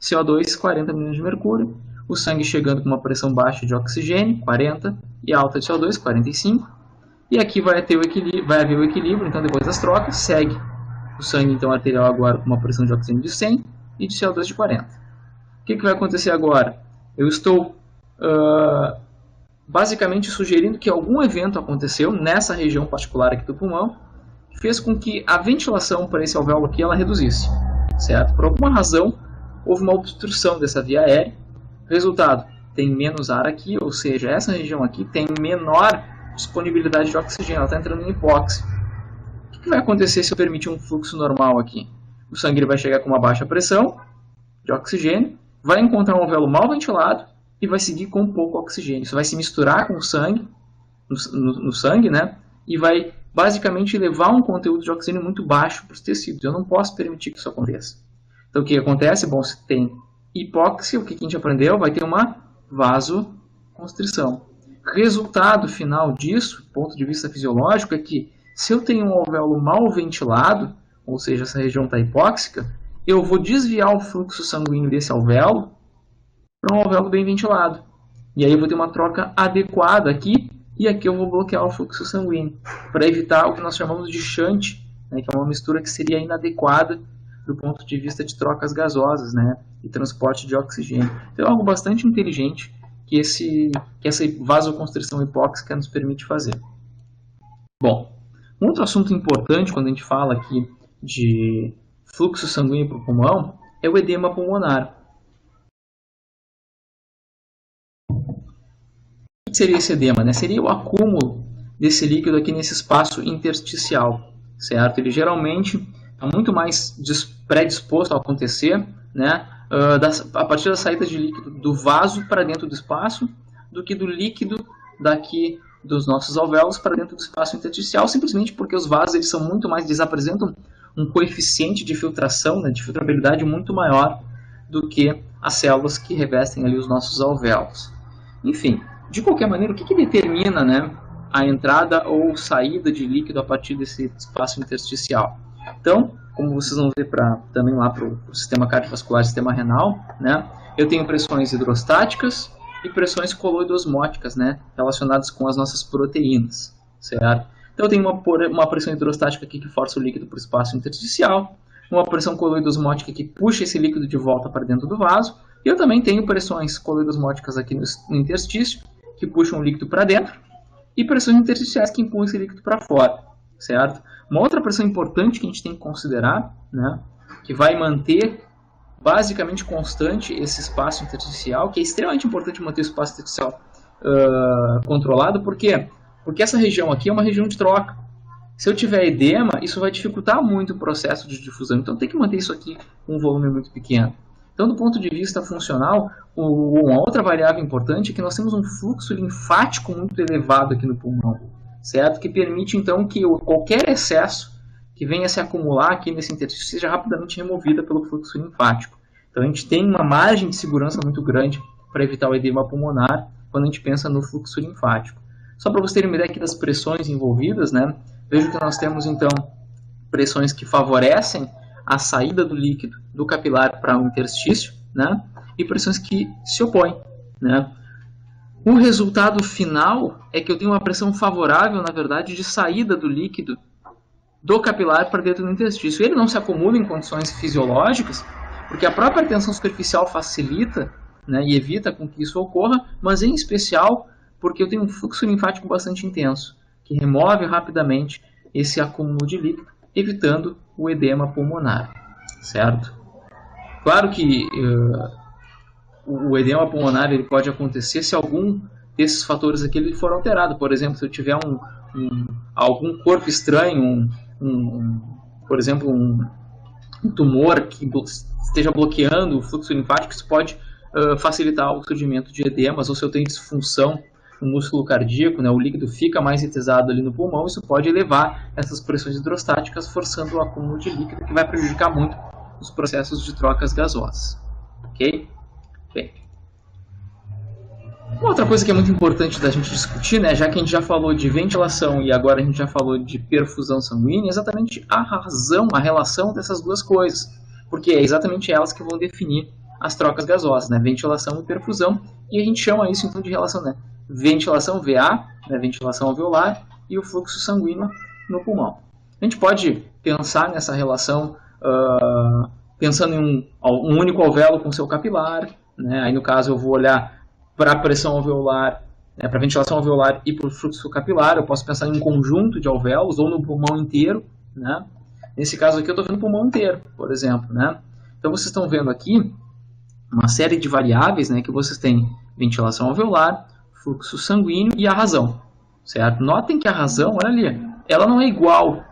CO2 40 mm de mercúrio, o sangue chegando com uma pressão baixa de oxigênio, 40, e alta de CO2, 45, e aqui vai haver o equilíbrio, então depois das trocas, segue o sangue então arterial agora com uma pressão de oxigênio de 100 e de CO2 de 40. O que vai acontecer agora? Eu estou basicamente sugerindo que algum evento aconteceu nessa região particular aqui do pulmão, que fez com que a ventilação para esse alvéolo aqui ela reduzisse, certo? Por alguma razão, houve uma obstrução dessa via aérea. Resultado, tem menos ar aqui, ou seja, essa região aqui tem menor disponibilidade de oxigênio, ela está entrando em hipóxia. O que vai acontecer se eu permitir um fluxo normal aqui? O sangue vai chegar com uma baixa pressão de oxigênio, vai encontrar um alvéolo mal ventilado e vai seguir com pouco oxigênio. Isso vai se misturar com o sangue, no sangue, né? E vai basicamente levar um conteúdo de oxigênio muito baixo para os tecidos. Eu não posso permitir que isso aconteça. Então o que acontece? Bom, se tem hipóxia, o que a gente aprendeu? Vai ter uma vasoconstrição. Resultado final disso, do ponto de vista fisiológico, é que se eu tenho um alvéolo mal ventilado, ou seja, essa região está hipóxica, eu vou desviar o fluxo sanguíneo desse alvéolo para um alvéolo bem ventilado. E aí eu vou ter uma troca adequada aqui, e aqui eu vou bloquear o fluxo sanguíneo, para evitar o que nós chamamos de shunt, né, que é uma mistura que seria inadequada do ponto de vista de trocas gasosas, né, e transporte de oxigênio. Então é algo bastante inteligente que essa vasoconstrição hipóxica nos permite fazer. Bom, um outro assunto importante quando a gente fala aqui de fluxo sanguíneo para o pulmão é o edema pulmonar. O que seria esse edema, né? Seria o acúmulo desse líquido aqui nesse espaço intersticial, certo? Ele geralmente está muito mais predisposto a acontecer, né, a partir da saída de líquido do vaso para dentro do espaço, do que do líquido daqui dos nossos alvéolos para dentro do espaço intersticial, simplesmente porque os vasos eles são muito mais, eles apresentam um coeficiente de filtração, né, de filtrabilidade muito maior do que as células que revestem ali os nossos alvéolos. Enfim, de qualquer maneira, o que determina, né, a entrada ou saída de líquido a partir desse espaço intersticial? Então, como vocês vão ver também lá para o sistema cardiovascular e sistema renal, né, eu tenho pressões hidrostáticas e pressões coloidosmóticas, né, relacionadas com as nossas proteínas, certo? Então eu tenho uma pressão hidrostática aqui que força o líquido para o espaço intersticial, uma pressão coloidosmótica que puxa esse líquido de volta para dentro do vaso, e eu também tenho pressões coloidosmóticas aqui no interstício, que puxam o líquido para dentro, e pressões intersticiais que empurram esse líquido para fora, certo? Uma outra pressão importante que a gente tem que considerar, né, que vai manter basicamente constante esse espaço intersticial, que é extremamente importante manter o espaço intersticial controlado, por quê? Porque essa região aqui é uma região de troca. Se eu tiver edema, isso vai dificultar muito o processo de difusão, então tem que manter isso aqui com um volume muito pequeno. Então, do ponto de vista funcional, uma outra variável importante é que nós temos um fluxo linfático muito elevado aqui no pulmão, certo? Que permite, então, que qualquer excesso que venha se acumular aqui nesse interstício seja rapidamente removida pelo fluxo linfático. Então, a gente tem uma margem de segurança muito grande para evitar o edema pulmonar quando a gente pensa no fluxo linfático. Só para vocês terem uma ideia aqui das pressões envolvidas, né? Vejo que nós temos, então, pressões que favorecem a saída do líquido do capilar para o interstício, né? E pressões que se opõem, né? O resultado final é que eu tenho uma pressão favorável, na verdade, de saída do líquido do capilar para dentro do interstício. Ele não se acumula em condições fisiológicas, porque a própria tensão superficial facilita, né, e evita com que isso ocorra, mas em especial porque eu tenho um fluxo linfático bastante intenso, que remove rapidamente esse acúmulo de líquido, evitando o edema pulmonar, certo? Claro que o edema pulmonar ele pode acontecer se algum desses fatores aqui ele for alterado. Por exemplo, se eu tiver algum corpo estranho, por exemplo, um tumor que esteja bloqueando o fluxo linfático, isso pode facilitar o surgimento de edemas, ou se eu tenho disfunção no músculo cardíaco, né, o líquido fica mais retesado ali no pulmão, isso pode elevar essas pressões hidrostáticas, forçando o acúmulo de líquido, que vai prejudicar muito os processos de trocas gasosas. Ok? Bem. Outra coisa que é muito importante da gente discutir, né, já que a gente já falou de ventilação e agora a gente já falou de perfusão sanguínea, é exatamente a razão, a relação dessas duas coisas, porque é exatamente elas que vão definir as trocas gasosas, né, ventilação e perfusão, e a gente chama isso então de relação, né, ventilação VA, né, ventilação alveolar, e o fluxo sanguíneo no pulmão. A gente pode pensar nessa relação pensando em um único alvéolo com seu capilar, né, aí no caso eu vou olhar para a pressão alveolar, né, para a ventilação alveolar e para o fluxo capilar, eu posso pensar em um conjunto de alvéolos ou no pulmão inteiro, né? Nesse caso aqui eu estou vendo o pulmão inteiro, por exemplo, né? Então vocês estão vendo aqui uma série de variáveis, né, que vocês têm ventilação alveolar, fluxo sanguíneo e a razão, certo? Notem que a razão, olha ali, ela não é igual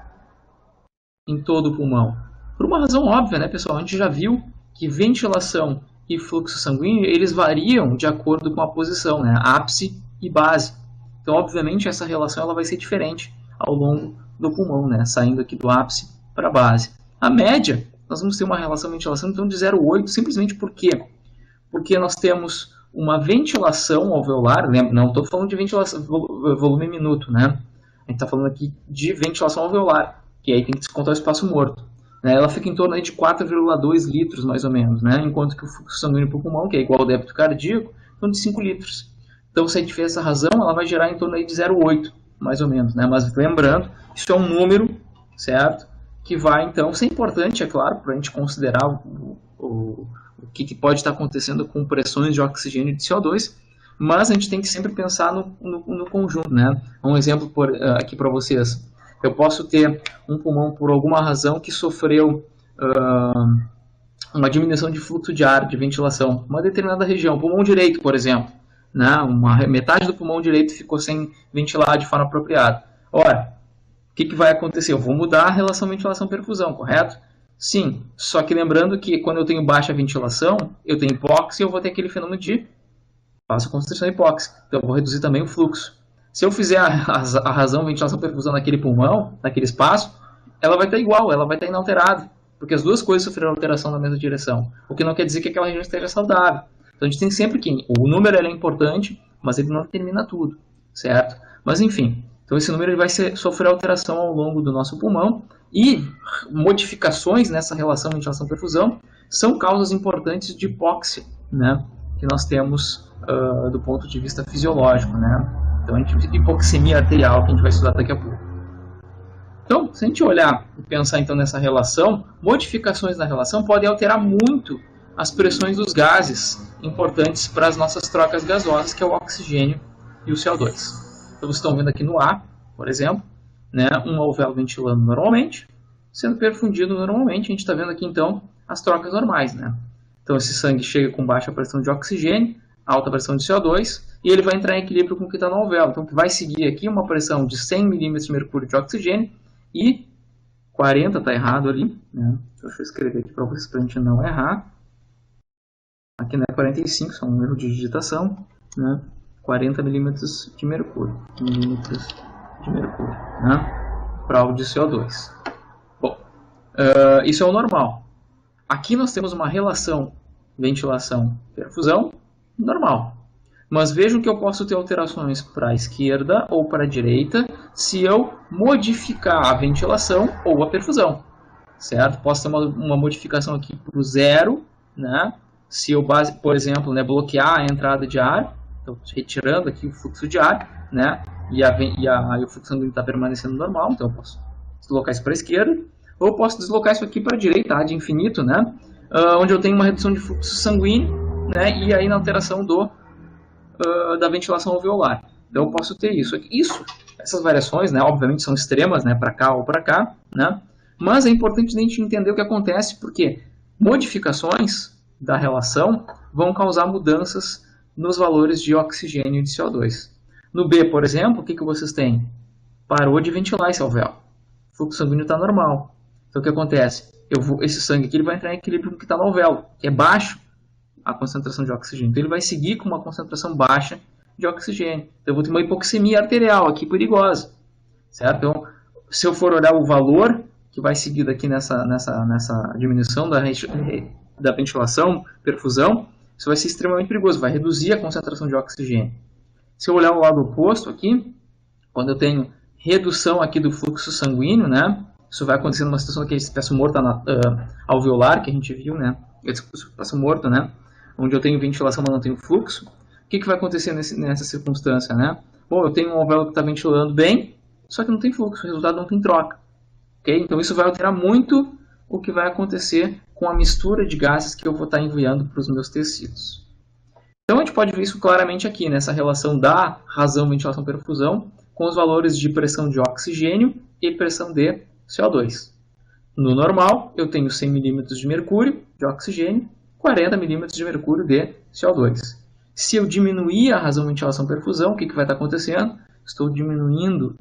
em todo o pulmão. Por uma razão óbvia, né, pessoal? A gente já viu que ventilação e fluxo sanguíneo, eles variam de acordo com a posição, né, ápice e base. Então, obviamente, essa relação ela vai ser diferente ao longo do pulmão, né, saindo aqui do ápice para a base. A média, nós vamos ter uma relação de ventilação então, de 0,8, simplesmente por quê? Porque nós temos uma ventilação alveolar, né, não estou falando de ventilação volume minuto, né? A gente está falando aqui de ventilação alveolar, que aí tem que descontar o espaço morto. Né? Ela fica em torno aí de 4,2 litros, mais ou menos, né? Enquanto que o fluxo sanguíneo para o pulmão, que é igual ao débito cardíaco, é em torno de 5 litros. Então, se a gente fez essa razão, ela vai gerar em torno aí de 0,8, mais ou menos, né? Mas lembrando, isso é um número, certo? Que vai, então, ser importante, é claro, para a gente considerar o que pode estar acontecendo com pressões de oxigênio e de CO2, mas a gente tem que sempre pensar no conjunto, né? Um exemplo aqui para vocês. Eu posso ter um pulmão, por alguma razão, que sofreu uma diminuição de fluxo de ar, de ventilação, uma determinada região, pulmão direito, por exemplo, né? Metade do pulmão direito ficou sem ventilar de forma apropriada. Ora, o que vai acontecer? Eu vou mudar a relação ventilação-perfusão, correto? Sim, só que lembrando que quando eu tenho baixa ventilação, eu tenho hipóxia e eu vou ter aquele fenômeno de vasoconstrição hipóxica. Então eu vou reduzir também o fluxo. Se eu fizer a razão ventilação-perfusão naquele pulmão, naquele espaço, ela vai estar igual, ela vai estar inalterada, porque as duas coisas sofreram alteração na mesma direção, o que não quer dizer que aquela região esteja saudável. Então a gente tem sempre que o número é importante, mas ele não determina tudo, certo? Mas enfim, então esse número ele vai sofrer alteração ao longo do nosso pulmão e modificações nessa relação ventilação-perfusão são causas importantes de hipóxia, né? Que nós temos do ponto de vista fisiológico, né? Então a gente tem hipoxemia arterial que a gente vai estudar daqui a pouco. Então, se a gente olhar e pensar então nessa relação, modificações na relação podem alterar muito as pressões dos gases importantes para as nossas trocas gasosas, que é o oxigênio e o CO2. Então vocês estão vendo aqui no ar, por exemplo, né, um alvéolo ventilando normalmente, sendo perfundido normalmente. A gente está vendo aqui então as trocas normais, né? Então esse sangue chega com baixa pressão de oxigênio, alta pressão de CO2, e ele vai entrar em equilíbrio com o que está no alvéolo. Então vai seguir aqui uma pressão de 100 milímetros de mercúrio de oxigênio e 40, está errado ali, né? Deixa eu escrever aqui para vocês para a gente não errar. Aqui não é 45, só um erro de digitação, né? 40 milímetros de mercúrio, né? Para o de CO2. Bom, isso é o normal. Aqui nós temos uma relação ventilação-perfusão normal. Mas vejam que eu posso ter alterações para a esquerda ou para a direita se eu modificar a ventilação ou a perfusão, certo? Posso ter uma modificação aqui para o zero, né? Se eu, por exemplo, né, bloquear a entrada de ar, Então, retirando aqui o fluxo de ar, né? E o fluxo sanguíneo está permanecendo normal, então eu posso deslocar isso para a esquerda, ou eu posso deslocar isso aqui para a direita, ad infinito, né? Onde eu tenho uma redução de fluxo sanguíneo, né? E aí na alteração da ventilação alveolar. Então eu posso ter isso aqui. Essas variações, né? Obviamente são extremas, né? Para cá ou para cá, né? Mas é importante a gente entender o que acontece, porque modificações da relação vão causar mudanças nos valores de oxigênio e de CO2. No B, por exemplo, o que vocês têm? Parou de ventilar esse alvéolo. O fluxo sanguíneo está normal. Então o que acontece? Esse sangue aqui ele vai entrar em equilíbrio com o que está no alvéolo, que é baixo a concentração de oxigênio. Então ele vai seguir com uma concentração baixa de oxigênio. Então eu vou ter uma hipoxemia arterial aqui perigosa. Certo? Então, se eu for olhar o valor que vai seguir aqui nessa diminuição da ventilação, perfusão, isso vai ser extremamente perigoso, vai reduzir a concentração de oxigênio. Se eu olhar o lado oposto aqui, quando eu tenho redução aqui do fluxo sanguíneo, né, isso vai acontecer numa situação daquele espaço morto alveolar que a gente viu, né, espaço morto, né, onde eu tenho ventilação, mas não tenho fluxo. O que vai acontecer nessa circunstância, né? Bom, eu tenho um alvéolo que está ventilando bem, só que não tem fluxo, o resultado não tem troca. Okay? Então isso vai alterar muito o que vai acontecer com a mistura de gases que eu vou estar enviando para os meus tecidos. Então a gente pode ver isso claramente aqui, nessa relação da razão ventilação-perfusão com os valores de pressão de oxigênio e pressão de CO2. No normal, eu tenho 100 ml de mercúrio de oxigênio, 40 ml de mercúrio de CO2. Se eu diminuir a razão ventilação-perfusão, o que vai estar acontecendo? Estou diminuindo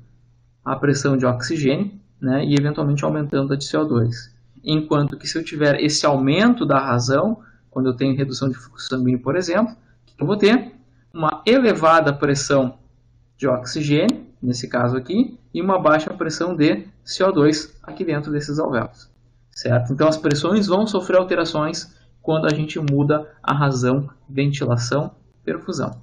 a pressão de oxigênio, né, e eventualmente aumentando a de CO2. Enquanto que se eu tiver esse aumento da razão, quando eu tenho redução de fluxo sanguíneo, por exemplo, o que eu vou ter? Uma elevada pressão de oxigênio, nesse caso aqui, e uma baixa pressão de CO2 aqui dentro desses alvéolos. Certo? Então as pressões vão sofrer alterações quando a gente muda a razão ventilação-perfusão.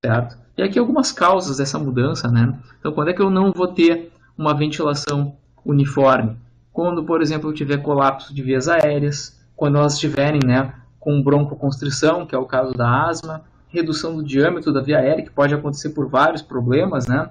Certo? E aqui algumas causas dessa mudança, né? Então quando é que eu não vou ter uma ventilação uniforme? Quando, por exemplo, eu tiver colapso de vias aéreas, quando elas estiverem, né, com broncoconstrição, que é o caso da asma, redução do diâmetro da via aérea, que pode acontecer por vários problemas, né?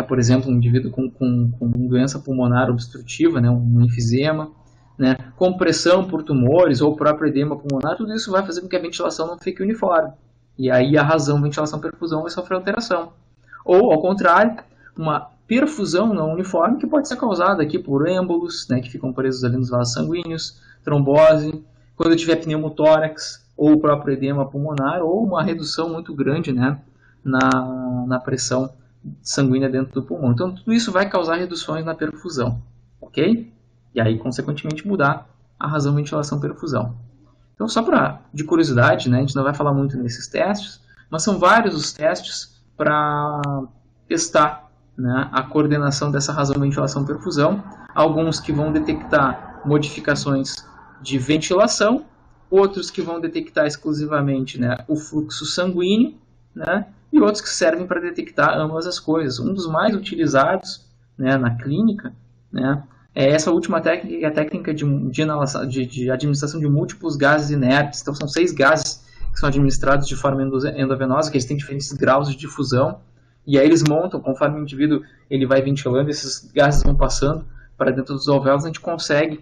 Por exemplo, um indivíduo com doença pulmonar obstrutiva, né, um enfisema, né, compressão por tumores ou próprio edema pulmonar, tudo isso vai fazer com que a ventilação não fique uniforme. E aí a razão ventilação-perfusão vai sofrer alteração. Ou, ao contrário, uma perfusão não uniforme que pode ser causada aqui por êmbolos, né, que ficam presos ali nos vasos sanguíneos, trombose, quando eu tiver pneumotórax ou o próprio edema pulmonar, ou uma redução muito grande, né, na pressão sanguínea dentro do pulmão. Então tudo isso vai causar reduções na perfusão, ok? E aí, consequentemente, mudar a razão ventilação-perfusão. Então, só de curiosidade, né, a gente não vai falar muito nesses testes, mas são vários os testes para testar, né, a coordenação dessa razão ventilação-perfusão. Alguns que vão detectar modificações de ventilação, outros que vão detectar exclusivamente, né, o fluxo sanguíneo, né, e outros que servem para detectar ambas as coisas. Um dos mais utilizados, né, na clínica, né, é essa última técnica, que é a técnica de administração de múltiplos gases inertes. Então são 6 gases que são administrados de forma endovenosa, que eles têm diferentes graus de difusão, e aí eles montam, conforme o indivíduo ele vai ventilando, esses gases vão passando para dentro dos alvéolos, a gente consegue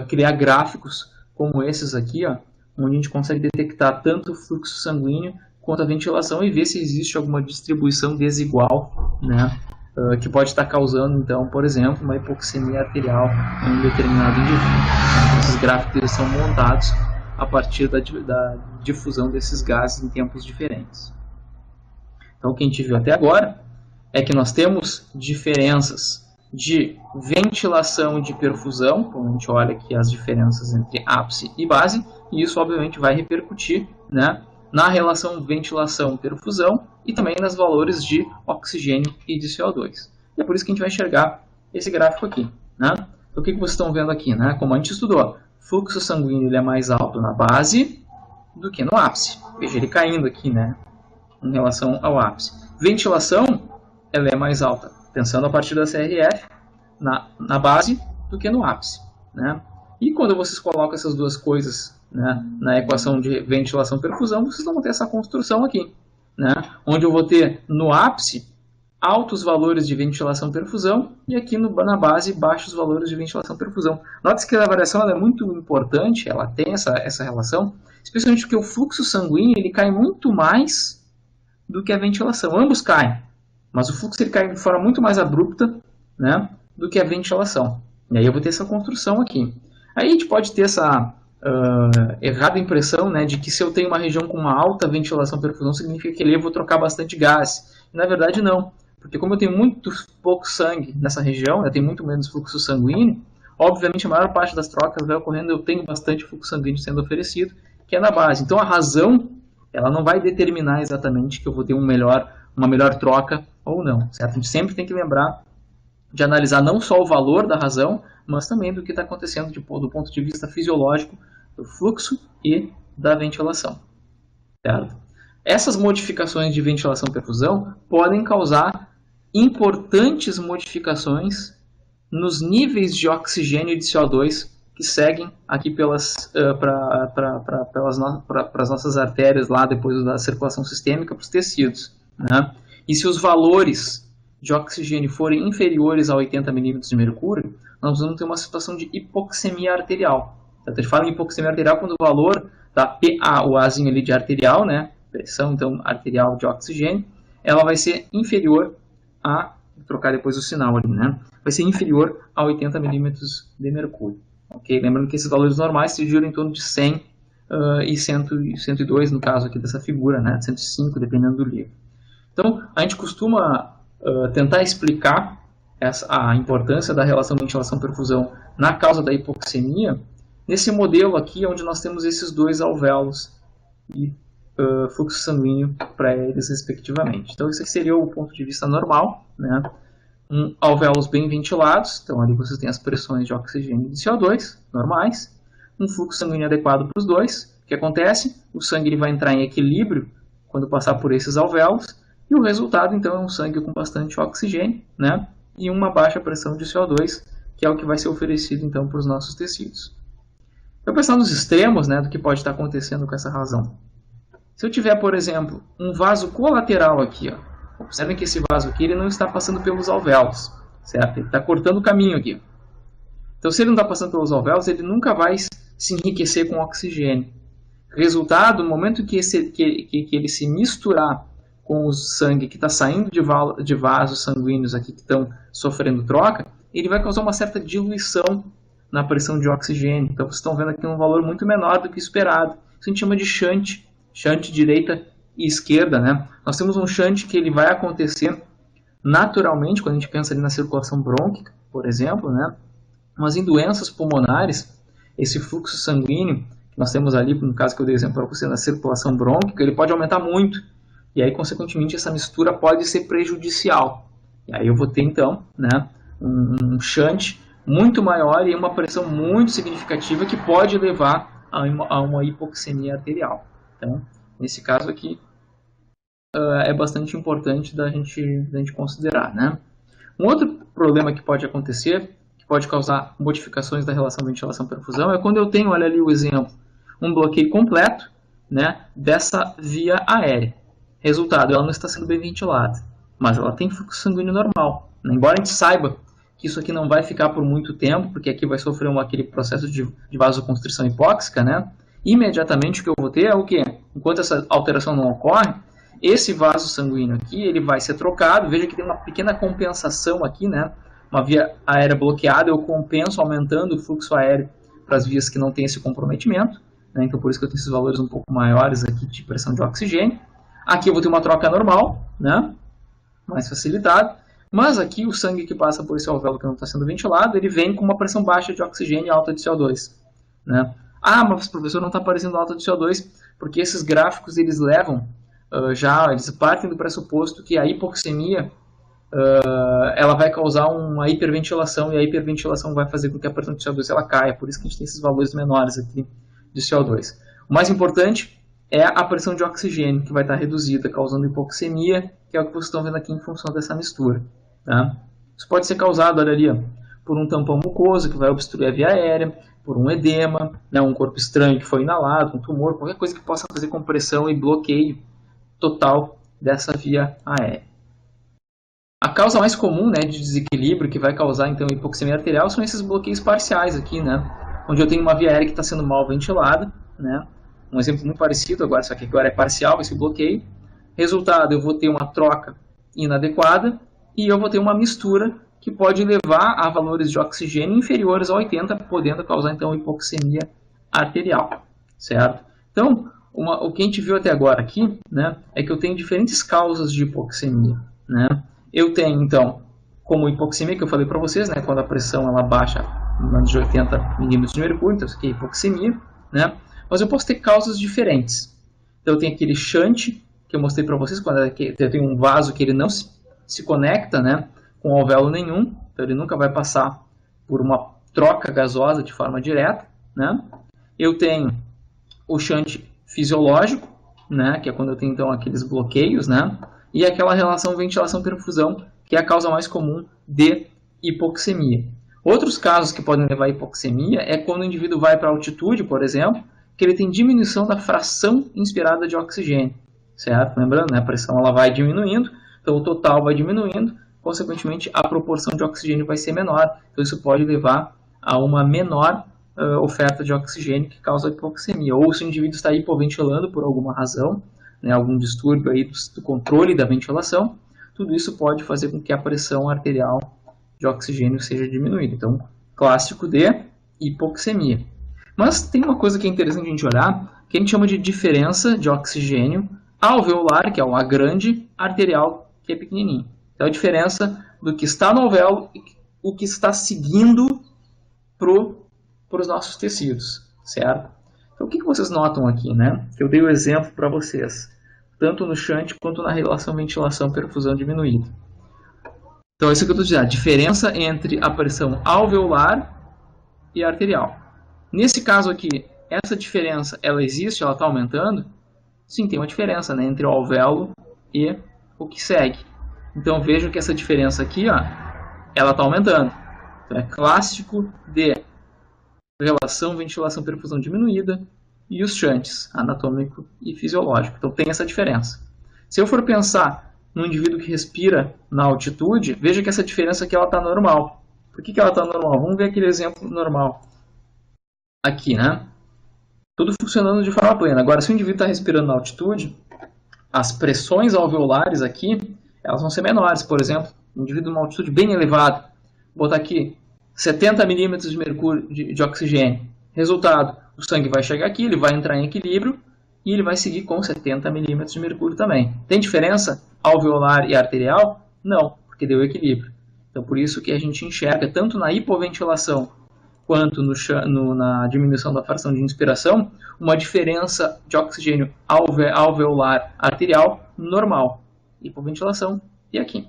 criar gráficos como esses aqui, ó, onde a gente consegue detectar tanto o fluxo sanguíneo quanto a ventilação e ver se existe alguma distribuição desigual, né, que pode estar causando, então, por exemplo, uma hipoxemia arterial em um determinado indivíduo. Esses gráficos são montados a partir da difusão desses gases em tempos diferentes. Então, o que a gente viu até agora é que nós temos diferenças de ventilação e de perfusão, quando a gente olha aqui as diferenças entre ápice e base, e isso obviamente vai repercutir, né, na relação ventilação-perfusão e também nos valores de oxigênio e de CO2. E é por isso que a gente vai enxergar esse gráfico aqui, né? Então, o que vocês estão vendo aqui, né? Como a gente estudou, fluxo sanguíneo ele é mais alto na base do que no ápice. Veja ele caindo aqui, né, em relação ao ápice. Ventilação ela é mais alta, pensando a partir da CRF, na base do que no ápice, né? E quando vocês colocam essas duas coisas né, na equação de ventilação-perfusão, vocês vão ter essa construção aqui, né, onde eu vou ter no ápice altos valores de ventilação-perfusão e aqui na base baixos valores de ventilação-perfusão. Note que a variação ela é muito importante, ela tem essa relação, especialmente porque o fluxo sanguíneo ele cai muito mais do que a ventilação. Ambos caem, mas o fluxo ele cai de forma muito mais abrupta, né, do que a ventilação. E aí eu vou ter essa construção aqui. Aí a gente pode ter essa errada impressão, né, de que se eu tenho uma região com uma alta ventilação-perfusão, significa que ali eu vou trocar bastante gás. E, na verdade, não. Porque como eu tenho muito pouco sangue nessa região, eu tenho muito menos fluxo sanguíneo, obviamente a maior parte das trocas vai ocorrendo, eu tenho bastante fluxo sanguíneo sendo oferecido, que é na base. Então a razão, ela não vai determinar exatamente que eu vou ter uma melhor troca ou não, certo? A gente sempre tem que lembrar de analisar não só o valor da razão, mas também do que está acontecendo do ponto de vista fisiológico do fluxo e da ventilação, certo? Essas modificações de ventilação-perfusão podem causar importantes modificações nos níveis de oxigênio e de CO2 que seguem aqui para as nossas artérias lá depois da circulação sistêmica para os tecidos, né? E se os valores de oxigênio forem inferiores a 80 milímetros de mercúrio, nós vamos ter uma situação de hipoxemia arterial. A gente fala em hipoxemia arterial quando o valor da PA, o Azinho ali de arterial, né? Pressão então arterial de oxigênio, ela vai ser inferior a, vou trocar depois o sinal ali, né? Vai ser inferior a 80 milímetros de mercúrio. Okay? Lembrando que esses valores normais se giram em torno de 100 e 102 no caso aqui dessa figura, né? 105 dependendo do livro. Então a gente costuma tentar explicar a importância da relação ventilação-perfusão na causa da hipoxemia nesse modelo aqui onde nós temos esses dois alvéolos e fluxo sanguíneo para eles respectivamente. Então esse aqui seria o ponto de vista normal, né? Alvéolos bem ventilados, então ali você tem as pressões de oxigênio e de CO2 normais, um fluxo sanguíneo adequado para os dois. O que acontece? O sangue ele vai entrar em equilíbrio quando passar por esses alvéolos e o resultado então é um sangue com bastante oxigênio, né? E uma baixa pressão de CO2, que é o que vai ser oferecido então para os nossos tecidos. Eu pensar nos extremos, né, do que pode estar acontecendo com essa razão. Se eu tiver, por exemplo, um vaso colateral aqui, ó, observem que esse vaso aqui ele não está passando pelos alvéolos, certo? Ele está cortando o caminho aqui. Então, se ele não está passando pelos alvéolos, ele nunca vai se enriquecer com oxigênio. Resultado, no momento que ele se misturar com o sangue que está saindo de vasos sanguíneos aqui que estão sofrendo troca, ele vai causar uma certa diluição na pressão de oxigênio. Então, vocês estão vendo aqui um valor muito menor do que esperado. Isso a gente chama de shunt direita e esquerda, né? Nós temos um shunt que ele vai acontecer naturalmente quando a gente pensa ali na circulação brônquica, por exemplo, né? Mas em doenças pulmonares, esse fluxo sanguíneo que nós temos ali, no caso que eu dei exemplo para você, na circulação brônquica, ele pode aumentar muito. E aí, consequentemente, essa mistura pode ser prejudicial. E aí eu vou ter, então, né, um shunt muito maior e uma pressão muito significativa que pode levar a uma hipoxemia arterial. Então, nesse caso aqui, é bastante importante da gente considerar, né? Um outro problema que pode acontecer, que pode causar modificações da relação ventilação-perfusão, é quando eu tenho, olha ali o exemplo, um bloqueio completo, né, dessa via aérea. Resultado, ela não está sendo bem ventilada, mas ela tem fluxo sanguíneo normal. Embora a gente saiba que isso aqui não vai ficar por muito tempo, porque aqui vai sofrer aquele processo de vasoconstrição hipóxica, né? Imediatamente o que eu vou ter é o quê? Enquanto essa alteração não ocorre, esse vaso sanguíneo aqui ele vai ser trocado. Veja que tem uma pequena compensação aqui, né? Uma via aérea bloqueada, eu compenso aumentando o fluxo aéreo para as vias que não têm esse comprometimento, né? Então por isso que eu tenho esses valores um pouco maiores aqui de pressão de oxigênio. Aqui eu vou ter uma troca normal, né? Mais facilitado. Mas aqui o sangue que passa por esse alvéolo que não está sendo ventilado, ele vem com uma pressão baixa de oxigênio e alta de CO2, né? Ah, mas professor, não está aparecendo alta de CO2, porque esses gráficos eles levam, eles partem do pressuposto que a hipoxemia ela vai causar uma hiperventilação, e a hiperventilação vai fazer com que a pressão de CO2 ela caia, por isso que a gente tem esses valores menores aqui de CO2. O mais importante é a pressão de oxigênio, que vai estar reduzida, causando hipoxemia, que é o que vocês estão vendo aqui em função dessa mistura. Tá? Isso pode ser causado, olha ali, por um tampão mucoso que vai obstruir a via aérea, por um edema, né, um corpo estranho que foi inalado, um tumor, qualquer coisa que possa fazer compressão e bloqueio total dessa via aérea. A causa mais comum, né, de desequilíbrio que vai causar então hipoxemia arterial são esses bloqueios parciais aqui, né, onde eu tenho uma via aérea que está sendo mal ventilada, né, um exemplo muito parecido agora, só que agora é parcial esse bloqueio. Resultado, eu vou ter uma troca inadequada e eu vou ter uma mistura que pode levar a valores de oxigênio inferiores a 80, podendo causar então hipoxemia arterial, certo? Então, o que a gente viu até agora aqui, né, é que eu tenho diferentes causas de hipoxemia, né? Eu tenho então, como hipoxemia que eu falei para vocês, né, quando a pressão ela baixa menos de 80 milímetros de mercúrio, então isso aqui é hipoxemia, né? Mas eu posso ter causas diferentes. Então eu tenho aquele shunt que eu mostrei para vocês, quando eu tenho um vaso que ele não se conecta, né, com alvéolo nenhum, então ele nunca vai passar por uma troca gasosa de forma direta, né? Eu tenho o shunt fisiológico, né, que é quando eu tenho então aqueles bloqueios, né, e aquela relação ventilação-perfusão, que é a causa mais comum de hipoxemia. Outros casos que podem levar a hipoxemia é quando o indivíduo vai para altitude, por exemplo, que ele tem diminuição da fração inspirada de oxigênio, certo? Lembrando, né, a pressão ela vai diminuindo, então o total vai diminuindo, consequentemente a proporção de oxigênio vai ser menor, então isso pode levar a uma menor oferta de oxigênio que causa hipoxemia. Ou se o indivíduo está hipoventilando por alguma razão, né, algum distúrbio aí do controle da ventilação, tudo isso pode fazer com que a pressão arterial de oxigênio seja diminuída. Então, clássico de hipoxemia. Mas tem uma coisa que é interessante a gente olhar, que a gente chama de diferença de oxigênio alveolar, que é o A grande, arterial, que é pequenininho. Então, a diferença do que está no alvéolo e o que está seguindo para os nossos tecidos, certo? Então, o que vocês notam aqui, né? Eu dei o exemplo para vocês, tanto no shunt quanto na relação ventilação-perfusão diminuída. Então, isso que eu estou dizendo, a diferença entre a pressão alveolar e arterial. Nesse caso aqui, essa diferença, ela existe, ela está aumentando? Sim, tem uma diferença, né, entre o alvéolo e o que segue. Então, veja que essa diferença aqui, ó, ela está aumentando. Então, é clássico de relação ventilação-perfusão diminuída e os shunts, anatômico e fisiológico. Então, tem essa diferença. Se eu for pensar num indivíduo que respira na altitude, veja que essa diferença aqui está normal. Por que ela está normal? Vamos ver aquele exemplo normal. Aqui, né? Tudo funcionando de forma plena. Agora, se o indivíduo está respirando na altitude, as pressões alveolares aqui, elas vão ser menores. Por exemplo, um indivíduo numa altitude bem elevada, vou botar aqui 70 milímetros de mercúrio de oxigênio. Resultado, o sangue vai chegar aqui, ele vai entrar em equilíbrio e ele vai seguir com 70 milímetros de mercúrio também. Tem diferença alveolar e arterial? Não, porque deu equilíbrio. Então, por isso que a gente enxerga, tanto na hipoventilação quanto na diminuição da fração de inspiração, uma diferença de oxigênio alveolar arterial normal. Hipoventilação e aqui.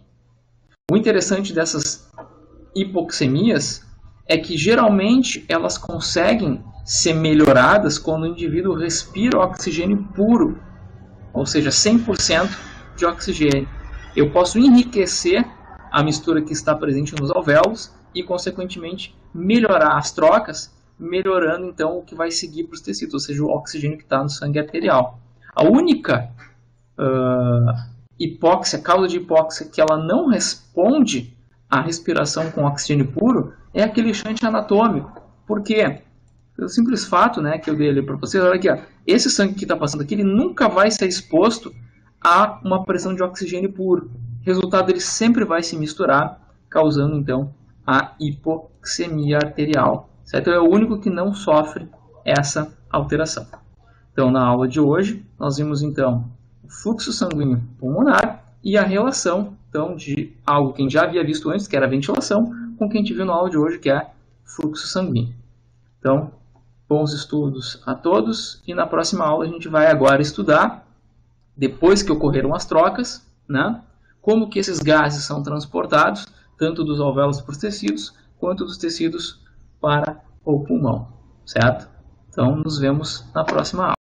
O interessante dessas hipoxemias é que geralmente elas conseguem ser melhoradas quando o indivíduo respira oxigênio puro, ou seja, 100% de oxigênio. Eu posso enriquecer a mistura que está presente nos alvéolos e, consequentemente, melhorar as trocas, melhorando então o que vai seguir para os tecidos, ou seja, o oxigênio que está no sangue arterial. A única hipóxia, causa de hipóxia que ela não responde à respiração com oxigênio puro é aquele shunt anatômico. Por quê? Pelo simples fato, né, que eu dei ali para vocês, olha aqui, ó, esse sangue que está passando aqui, ele nunca vai ser exposto a uma pressão de oxigênio puro. Resultado, ele sempre vai se misturar, causando então a hipoxemia arterial. Certo? É o único que não sofre essa alteração. Então, na aula de hoje, nós vimos então o fluxo sanguíneo pulmonar e a relação então, de algo que a gente já havia visto antes, que era a ventilação, com o que a gente viu na aula de hoje, que é fluxo sanguíneo. Então, bons estudos a todos e na próxima aula a gente vai agora estudar, depois que ocorreram as trocas, né, como que esses gases são transportados, tanto dos alvéolos para os tecidos, quanto dos tecidos para o pulmão, certo? Então, nos vemos na próxima aula.